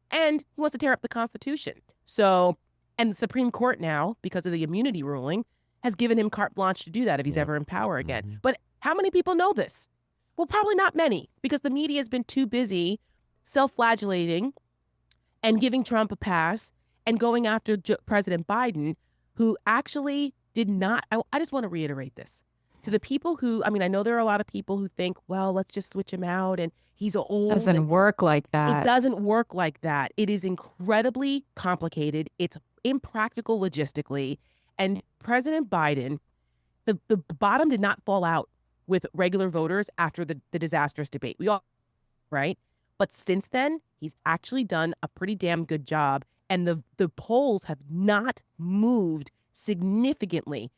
[SPEAKER 6] and he wants to tear up the Constitution. So, and the Supreme Court now, because of the immunity ruling, has given him carte blanche to do that if he's ever in power again. But how many people know this? Well, probably not many, because the media has been too busy self-flagellating and giving Trump a pass and going after President Biden, who actually did not. I just want to reiterate this to the people who, I mean, I know there are a lot of people who think, well, let's just switch him out and he's old.
[SPEAKER 7] Doesn't work like that.
[SPEAKER 6] It doesn't work like that. It is incredibly complicated. It's impractical logistically. And President Biden, the bottom did not fall out with regular voters after the disastrous debate. We all, right? But since then, he's actually done a pretty damn good job. And the polls have not moved significantly.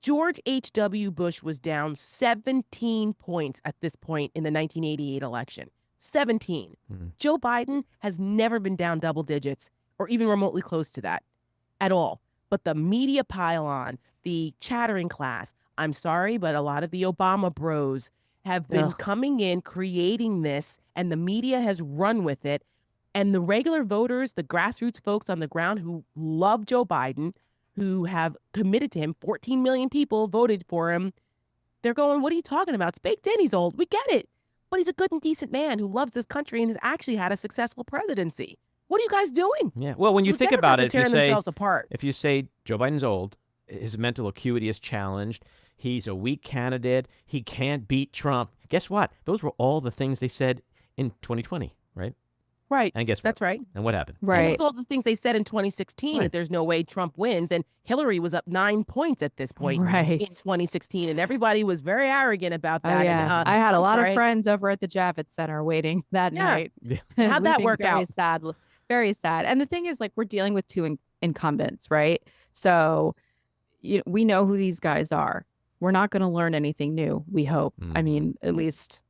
[SPEAKER 6] George H.W. Bush was down 17 points at this point in the 1988 election. 17. Joe Biden has never been down double digits or even remotely close to that at all. But the media pile-on, the chattering class, I'm sorry, but a lot of the Obama bros have been coming in, creating this, and the media has run with it. And the regular voters, the grassroots folks on the ground who love Joe Biden, who have committed to him, 14 million people voted for him, they're going, what are you talking about? It's baked in. He's old. We get it. But he's a good and decent man who loves this country and has actually had a successful presidency. What are you guys doing?
[SPEAKER 1] Yeah. Well, when you
[SPEAKER 6] The
[SPEAKER 1] think about
[SPEAKER 6] Democrats
[SPEAKER 1] it,
[SPEAKER 6] are tearing themselves apart.
[SPEAKER 1] if you say Joe Biden's old, his mental acuity is challenged, he's a weak candidate, he can't beat Trump. Guess what? Those were all the things they said in 2020, right?
[SPEAKER 6] Right.
[SPEAKER 1] And guess what?
[SPEAKER 6] That's right.
[SPEAKER 1] And what happened?
[SPEAKER 6] And those all the things they said in 2016 that there's no way Trump wins. And Hillary was up 9 points at this point in 2016. And everybody was very arrogant about that.
[SPEAKER 7] Oh, yeah.
[SPEAKER 6] And,
[SPEAKER 7] I had a
[SPEAKER 6] I'm
[SPEAKER 7] lot
[SPEAKER 6] sorry.
[SPEAKER 7] of friends over at the Javits Center waiting that night.
[SPEAKER 6] How'd that
[SPEAKER 7] Leaving
[SPEAKER 6] work
[SPEAKER 7] very
[SPEAKER 6] out?
[SPEAKER 7] Sad, very sad. And the thing is, like, we're dealing with two incumbents, right? So we know who these guys are. We're not going to learn anything new, we hope. I mean, at least,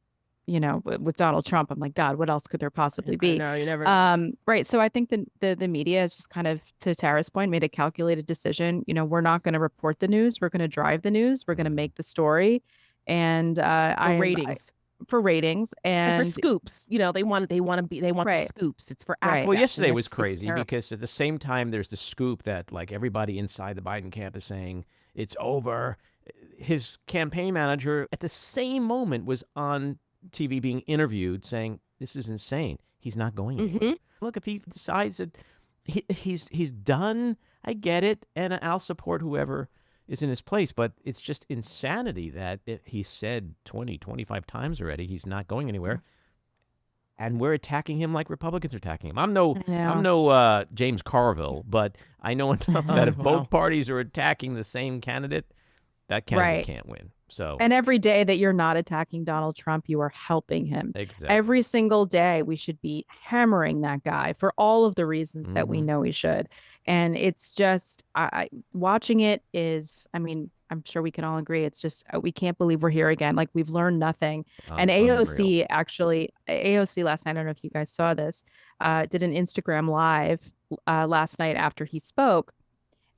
[SPEAKER 7] with Donald Trump, I'm like, God, what else could there possibly be?
[SPEAKER 6] No, you never know.
[SPEAKER 7] Right. So I think the media has just kind of, to Tara's point, made a calculated decision. We're not going to report the news. We're going to drive the news. We're going to make the story. And for ratings and
[SPEAKER 6] for scoops. They want the scoops. It's for access.
[SPEAKER 1] Well, yesterday
[SPEAKER 6] and
[SPEAKER 1] was
[SPEAKER 6] it's
[SPEAKER 1] crazy
[SPEAKER 6] terrible.
[SPEAKER 1] because at the same time, there's the scoop that like everybody inside the Biden camp is saying it's over. His campaign manager at the same moment was on TV being interviewed saying, this is insane. He's not going anywhere. Look, if he decides that he's done, I get it, and I'll support whoever is in his place. But it's just insanity that he said 20, 25 times already he's not going anywhere. And we're attacking him like Republicans are attacking him. I'm no James Carville, but I know enough that if both parties are attacking the same candidate, that candidate can't win. So,
[SPEAKER 7] and every day that you're not attacking Donald Trump, you are helping him.
[SPEAKER 1] Exactly.
[SPEAKER 7] Every single day, we should be hammering that guy for all of the reasons that we know we should. And it's just, watching it is, I mean, I'm sure we can all agree. It's just, we can't believe we're here again. Like, we've learned nothing. And AOC last night, I don't know if you guys saw this, did an Instagram live last night after he spoke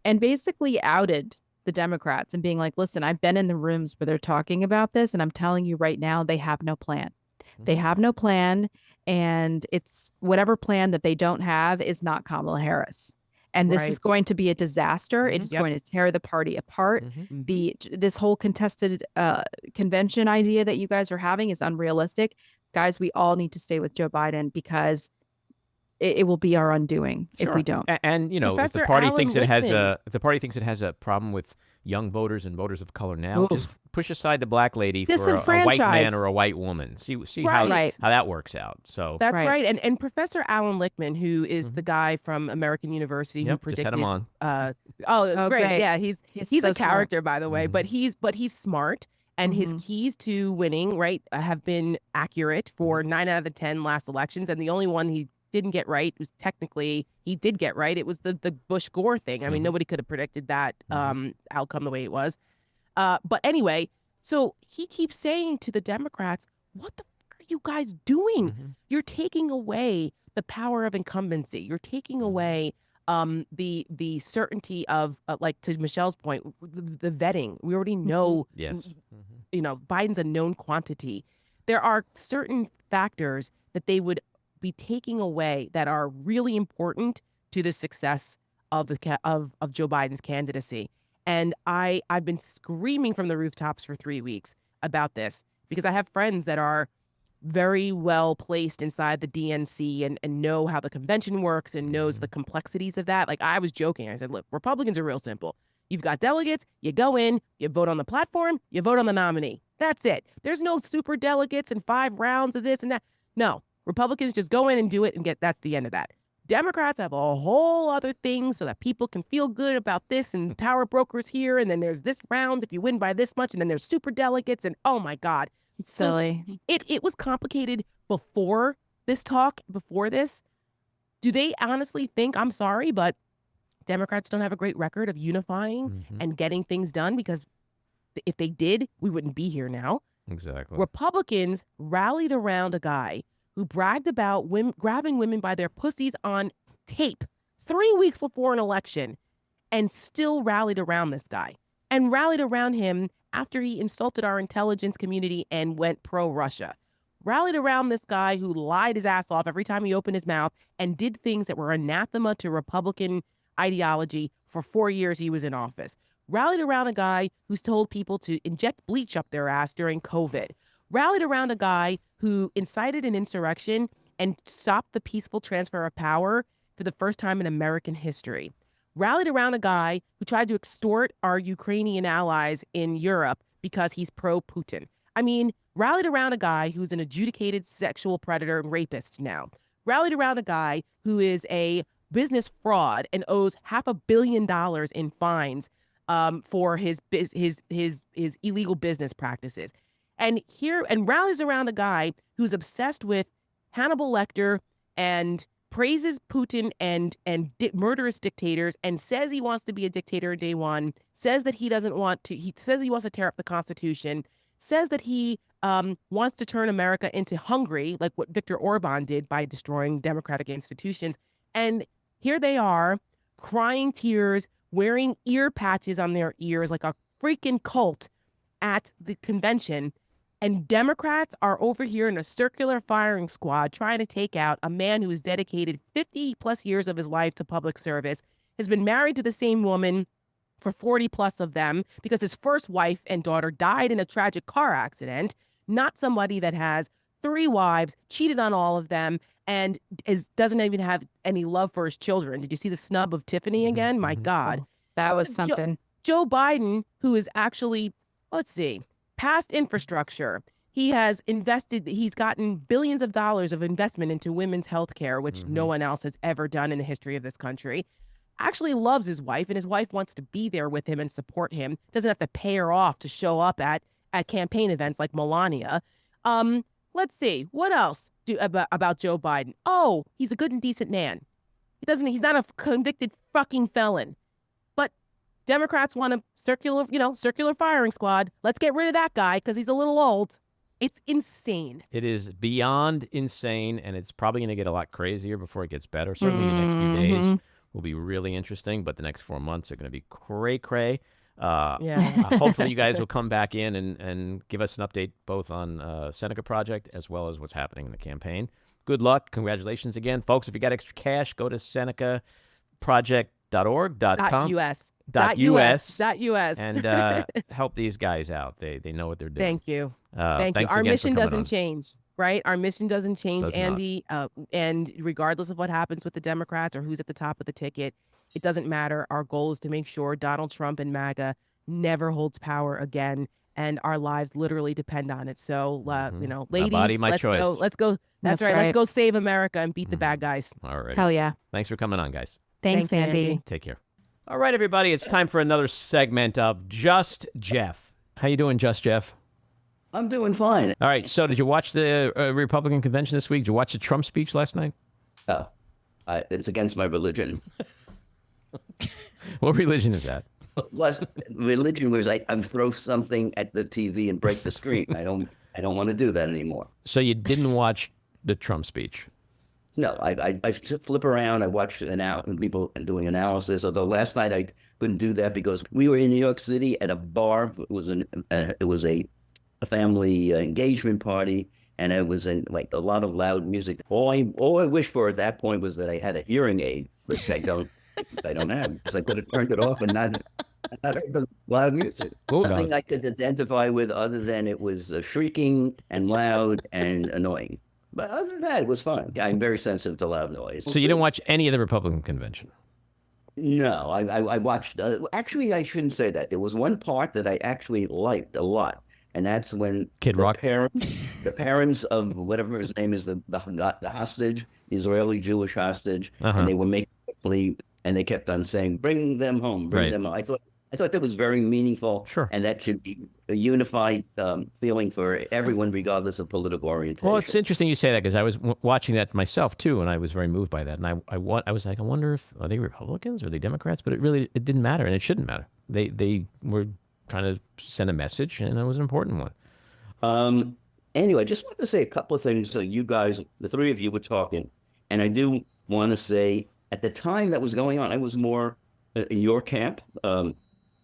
[SPEAKER 7] and basically outed the Democrats and being like, listen, I've been in the rooms where they're talking about this, and I'm telling you right now, they have no plan. They have no plan, and it's whatever plan that they don't have is not Kamala Harris. And this is going to be a disaster. It is going to tear the party apart. This whole contested convention idea that you guys are having is unrealistic. Guys, we all need to stay with Joe Biden because it will be our undoing if we don't.
[SPEAKER 1] And if the party thinks it has a problem with young voters and voters of color now, just push aside the black lady for a white man or a white woman. See how that works out. So
[SPEAKER 6] that's right. And Professor Alan Lichtman, who is the guy from American University who predicted.
[SPEAKER 1] Just had him
[SPEAKER 6] on. Great. Yeah, he's
[SPEAKER 7] so
[SPEAKER 6] a character,
[SPEAKER 7] smart.
[SPEAKER 6] by the way, but he's smart. And his keys to winning, have been accurate for 9 out of the 10 last elections. And the only one he didn't get right was technically he did get right. It was the Bush Gore thing. I mean, nobody could have predicted that outcome the way it was. But anyway, so he keeps saying to the Democrats, what the fuck are you guys doing? You're taking away the power of incumbency. You're taking away the certainty of, like to Michelle's point, the vetting. We already know, Biden's a known quantity. There are certain factors that they would be taking away that are really important to the success of Joe Biden's candidacy. And I've been screaming from the rooftops for 3 weeks about this because I have friends that are very well placed inside the DNC and know how the convention works and knows the complexities of that. Like, I was joking. I said, look, Republicans are real simple. You've got delegates, you go in, you vote on the platform, you vote on the nominee. That's it. There's no super delegates and 5 rounds of this and that. No. Republicans just go in and do it and that's the end of that. Democrats have a whole other thing so that people can feel good about this and power brokers here. And then there's this round if you win by this much. And then there's super delegates. And oh my God.
[SPEAKER 7] It's silly.
[SPEAKER 6] It was complicated before this. Do they honestly think, I'm sorry, but Democrats don't have a great record of unifying and getting things done? Because if they did, we wouldn't be here now.
[SPEAKER 1] Exactly.
[SPEAKER 6] Republicans rallied around a guy who bragged about grabbing women by their pussies on tape 3 weeks before an election and still rallied around this guy and rallied around him after he insulted our intelligence community and went pro-Russia. Rallied around this guy who lied his ass off every time he opened his mouth and did things that were anathema to Republican ideology for 4 years he was in office. rallied around a guy who's told people to inject bleach up their ass during COVID, rallied around a guy who incited an insurrection and stopped the peaceful transfer of power for the first time in American history, rallied around a guy who tried to extort our Ukrainian allies in Europe because he's pro-Putin. I mean, rallied around a guy who's an adjudicated sexual predator and rapist now, rallied around a guy who is a business fraud and owes $500 million in fines for his illegal business practices. And rallies around a guy who's obsessed with Hannibal Lecter and praises Putin and murderous dictators and says he wants to be a dictator day one, says that he doesn't want to, he says he wants to tear up the Constitution, says that he wants to turn America into Hungary, like what Viktor Orban did by destroying democratic institutions. And here they are, crying tears, wearing ear patches on their ears like a freaking cult at the convention. And Democrats are over here in a circular firing squad trying to take out a man who has dedicated 50 plus years of his life to public service, has been married to the same woman for 40 plus of them because his first wife and daughter died in a tragic car accident, not somebody that has 3 wives, cheated on all of them, and doesn't even have any love for his children. Did you see the snub of Tiffany again? My God.
[SPEAKER 7] That was something.
[SPEAKER 6] Joe Biden, who is actually, let's see, past infrastructure. He has invested, he's gotten billions of dollars of investment into women's health care, which no one else has ever done in the history of this country. Actually loves his wife, and his wife wants to be there with him and support him. Doesn't have to pay her off to show up at campaign events like Melania. Let's see, what else about Joe Biden? Oh, he's a good and decent man. He's not a convicted fucking felon. But Democrats want a circular firing squad. Let's get rid of that guy because he's a little old. It's insane.
[SPEAKER 1] It is beyond insane, and it's probably going to get a lot crazier before it gets better. Certainly the next few days will be really interesting, but the next 4 months are going to be cray-cray. Hopefully you guys will come back in and give us an update both on Seneca Project as well as what's happening in the campaign. Good luck. Congratulations again. Folks, if you got extra cash, go to senecaproject.org.com.
[SPEAKER 6] .us.
[SPEAKER 1] And help these guys out. They know what they're doing.
[SPEAKER 6] Thank you. Thank you. Our mission doesn't change, right? Our mission doesn't change, Andy. And regardless of what happens with the Democrats or who's at the top of the ticket, it doesn't matter. Our goal is to make sure Donald Trump and MAGA never holds power again, and our lives literally depend on it. So, ladies,
[SPEAKER 1] my body, my choice.
[SPEAKER 6] Let's go. That's right. Let's go save America and beat the bad guys.
[SPEAKER 1] All right.
[SPEAKER 7] Hell yeah.
[SPEAKER 1] Thanks for coming on, guys.
[SPEAKER 7] Thanks, Andy.
[SPEAKER 1] Take care. All right, everybody. It's time for another segment of Just Jeff. How you doing, Just Jeff?
[SPEAKER 19] I'm doing fine.
[SPEAKER 1] All right. So did you watch the Republican convention this week? Did you watch the Trump speech last night?
[SPEAKER 19] Oh, it's against my religion.
[SPEAKER 1] What religion is that?
[SPEAKER 19] Plus, religion was I throw something at the TV and break the screen. I don't want to do that anymore.
[SPEAKER 1] So you didn't watch the Trump speech?
[SPEAKER 19] No, I flip around. I watch people doing analysis. Although last night I couldn't do that because we were in New York City at a bar. It was a family engagement party, and it was like a lot of loud music. All I wished for at that point was that I had a hearing aid, which I don't have, because I could have turned it off and not heard the loud music. Nothing I could identify with other than it was shrieking and loud and annoying. But other than that, it was fun. I'm very sensitive to loud noise.
[SPEAKER 1] So you didn't watch any of the Republican convention?
[SPEAKER 19] No, I watched. Actually, I shouldn't say that. There was one part that I actually liked a lot, and that's when the parents of whatever his name is, the hostage, Israeli Jewish hostage, and they were making a plea, and they kept on saying, "Bring them home, bring them home." I thought that was very meaningful, and that should be a unified feeling for everyone, regardless of political orientation.
[SPEAKER 1] Well, it's interesting you say that because I was watching that myself too, and I was very moved by that. And I was like, I wonder if are they Republicans or are they Democrats? But it didn't matter, and it shouldn't matter. They were trying to send a message, and it was an important one.
[SPEAKER 19] Anyway, I just want to say a couple of things. So you guys, the three of you were talking, and I do want to say at the time that was going on, I was more in your camp.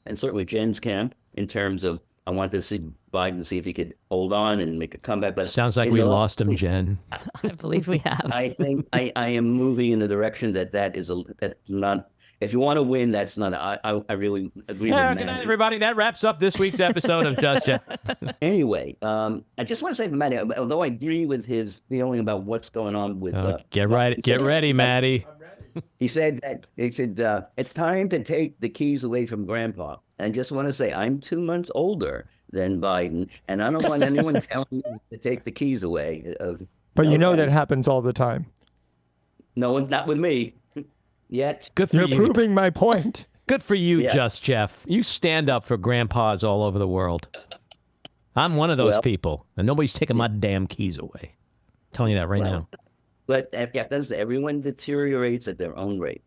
[SPEAKER 19] And certainly Jen's camp in terms of I wanted to see Biden to see if he could hold on and make a comeback. But
[SPEAKER 1] sounds like we lost him, Jen.
[SPEAKER 3] I believe we have.
[SPEAKER 19] I think I am moving in the direction that is not. if you want to win, that's not. I really agree with
[SPEAKER 1] Good night, everybody. That wraps up this week's episode of Just Jeff.
[SPEAKER 19] Anyway, I just want to say to Matty, although I agree with his feeling about what's going on with.
[SPEAKER 1] Get ready, Matty.
[SPEAKER 19] He said that it's time to take the keys away from Grandpa. And I just want to say, I'm 2 months older than Biden, and I don't want anyone telling me to take the keys away.
[SPEAKER 2] But you know that happens all the time.
[SPEAKER 19] No, not with me. Yet.
[SPEAKER 1] Good for
[SPEAKER 2] You're
[SPEAKER 1] you.
[SPEAKER 2] proving my point.
[SPEAKER 1] Good for you,
[SPEAKER 19] Yeah.
[SPEAKER 1] Just Jeff. You stand up for grandpas all over the world. I'm one of those people, and nobody's taking my damn keys away. I'm telling you that right now.
[SPEAKER 19] But everyone deteriorates at their own rate.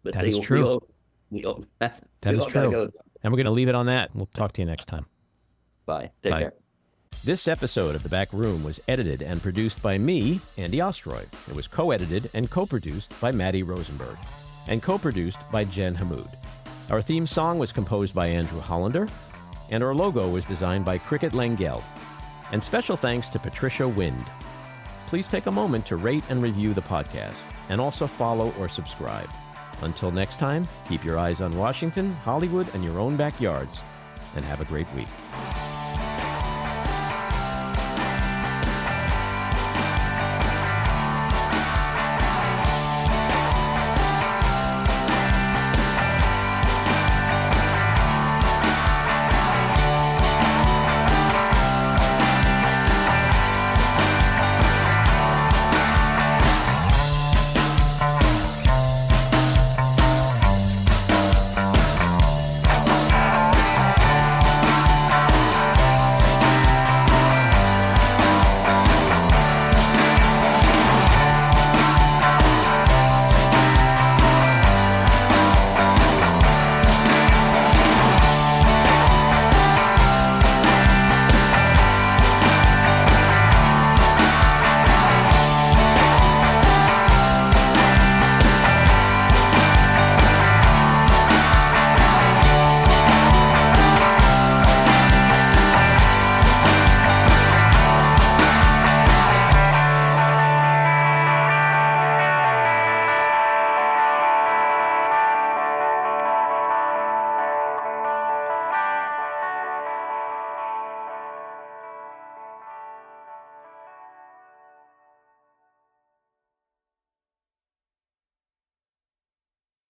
[SPEAKER 19] But
[SPEAKER 1] That is true.
[SPEAKER 19] That
[SPEAKER 1] is true. And we're going to leave it on that. We'll talk to you next time.
[SPEAKER 19] Bye. Take care.
[SPEAKER 1] This episode of The Back Room was edited and produced by me, Andy Ostroy. It was co-edited and co-produced by Maddie Rosenberg and co-produced by Jen Hammoud. Our theme song was composed by Andrew Hollander, and our logo was designed by Cricket Langell. And special thanks to Patricia Wind. Please take a moment to rate and review the podcast, and also follow or subscribe. Until next time, keep your eyes on Washington, Hollywood, and your own backyards, and have a great week.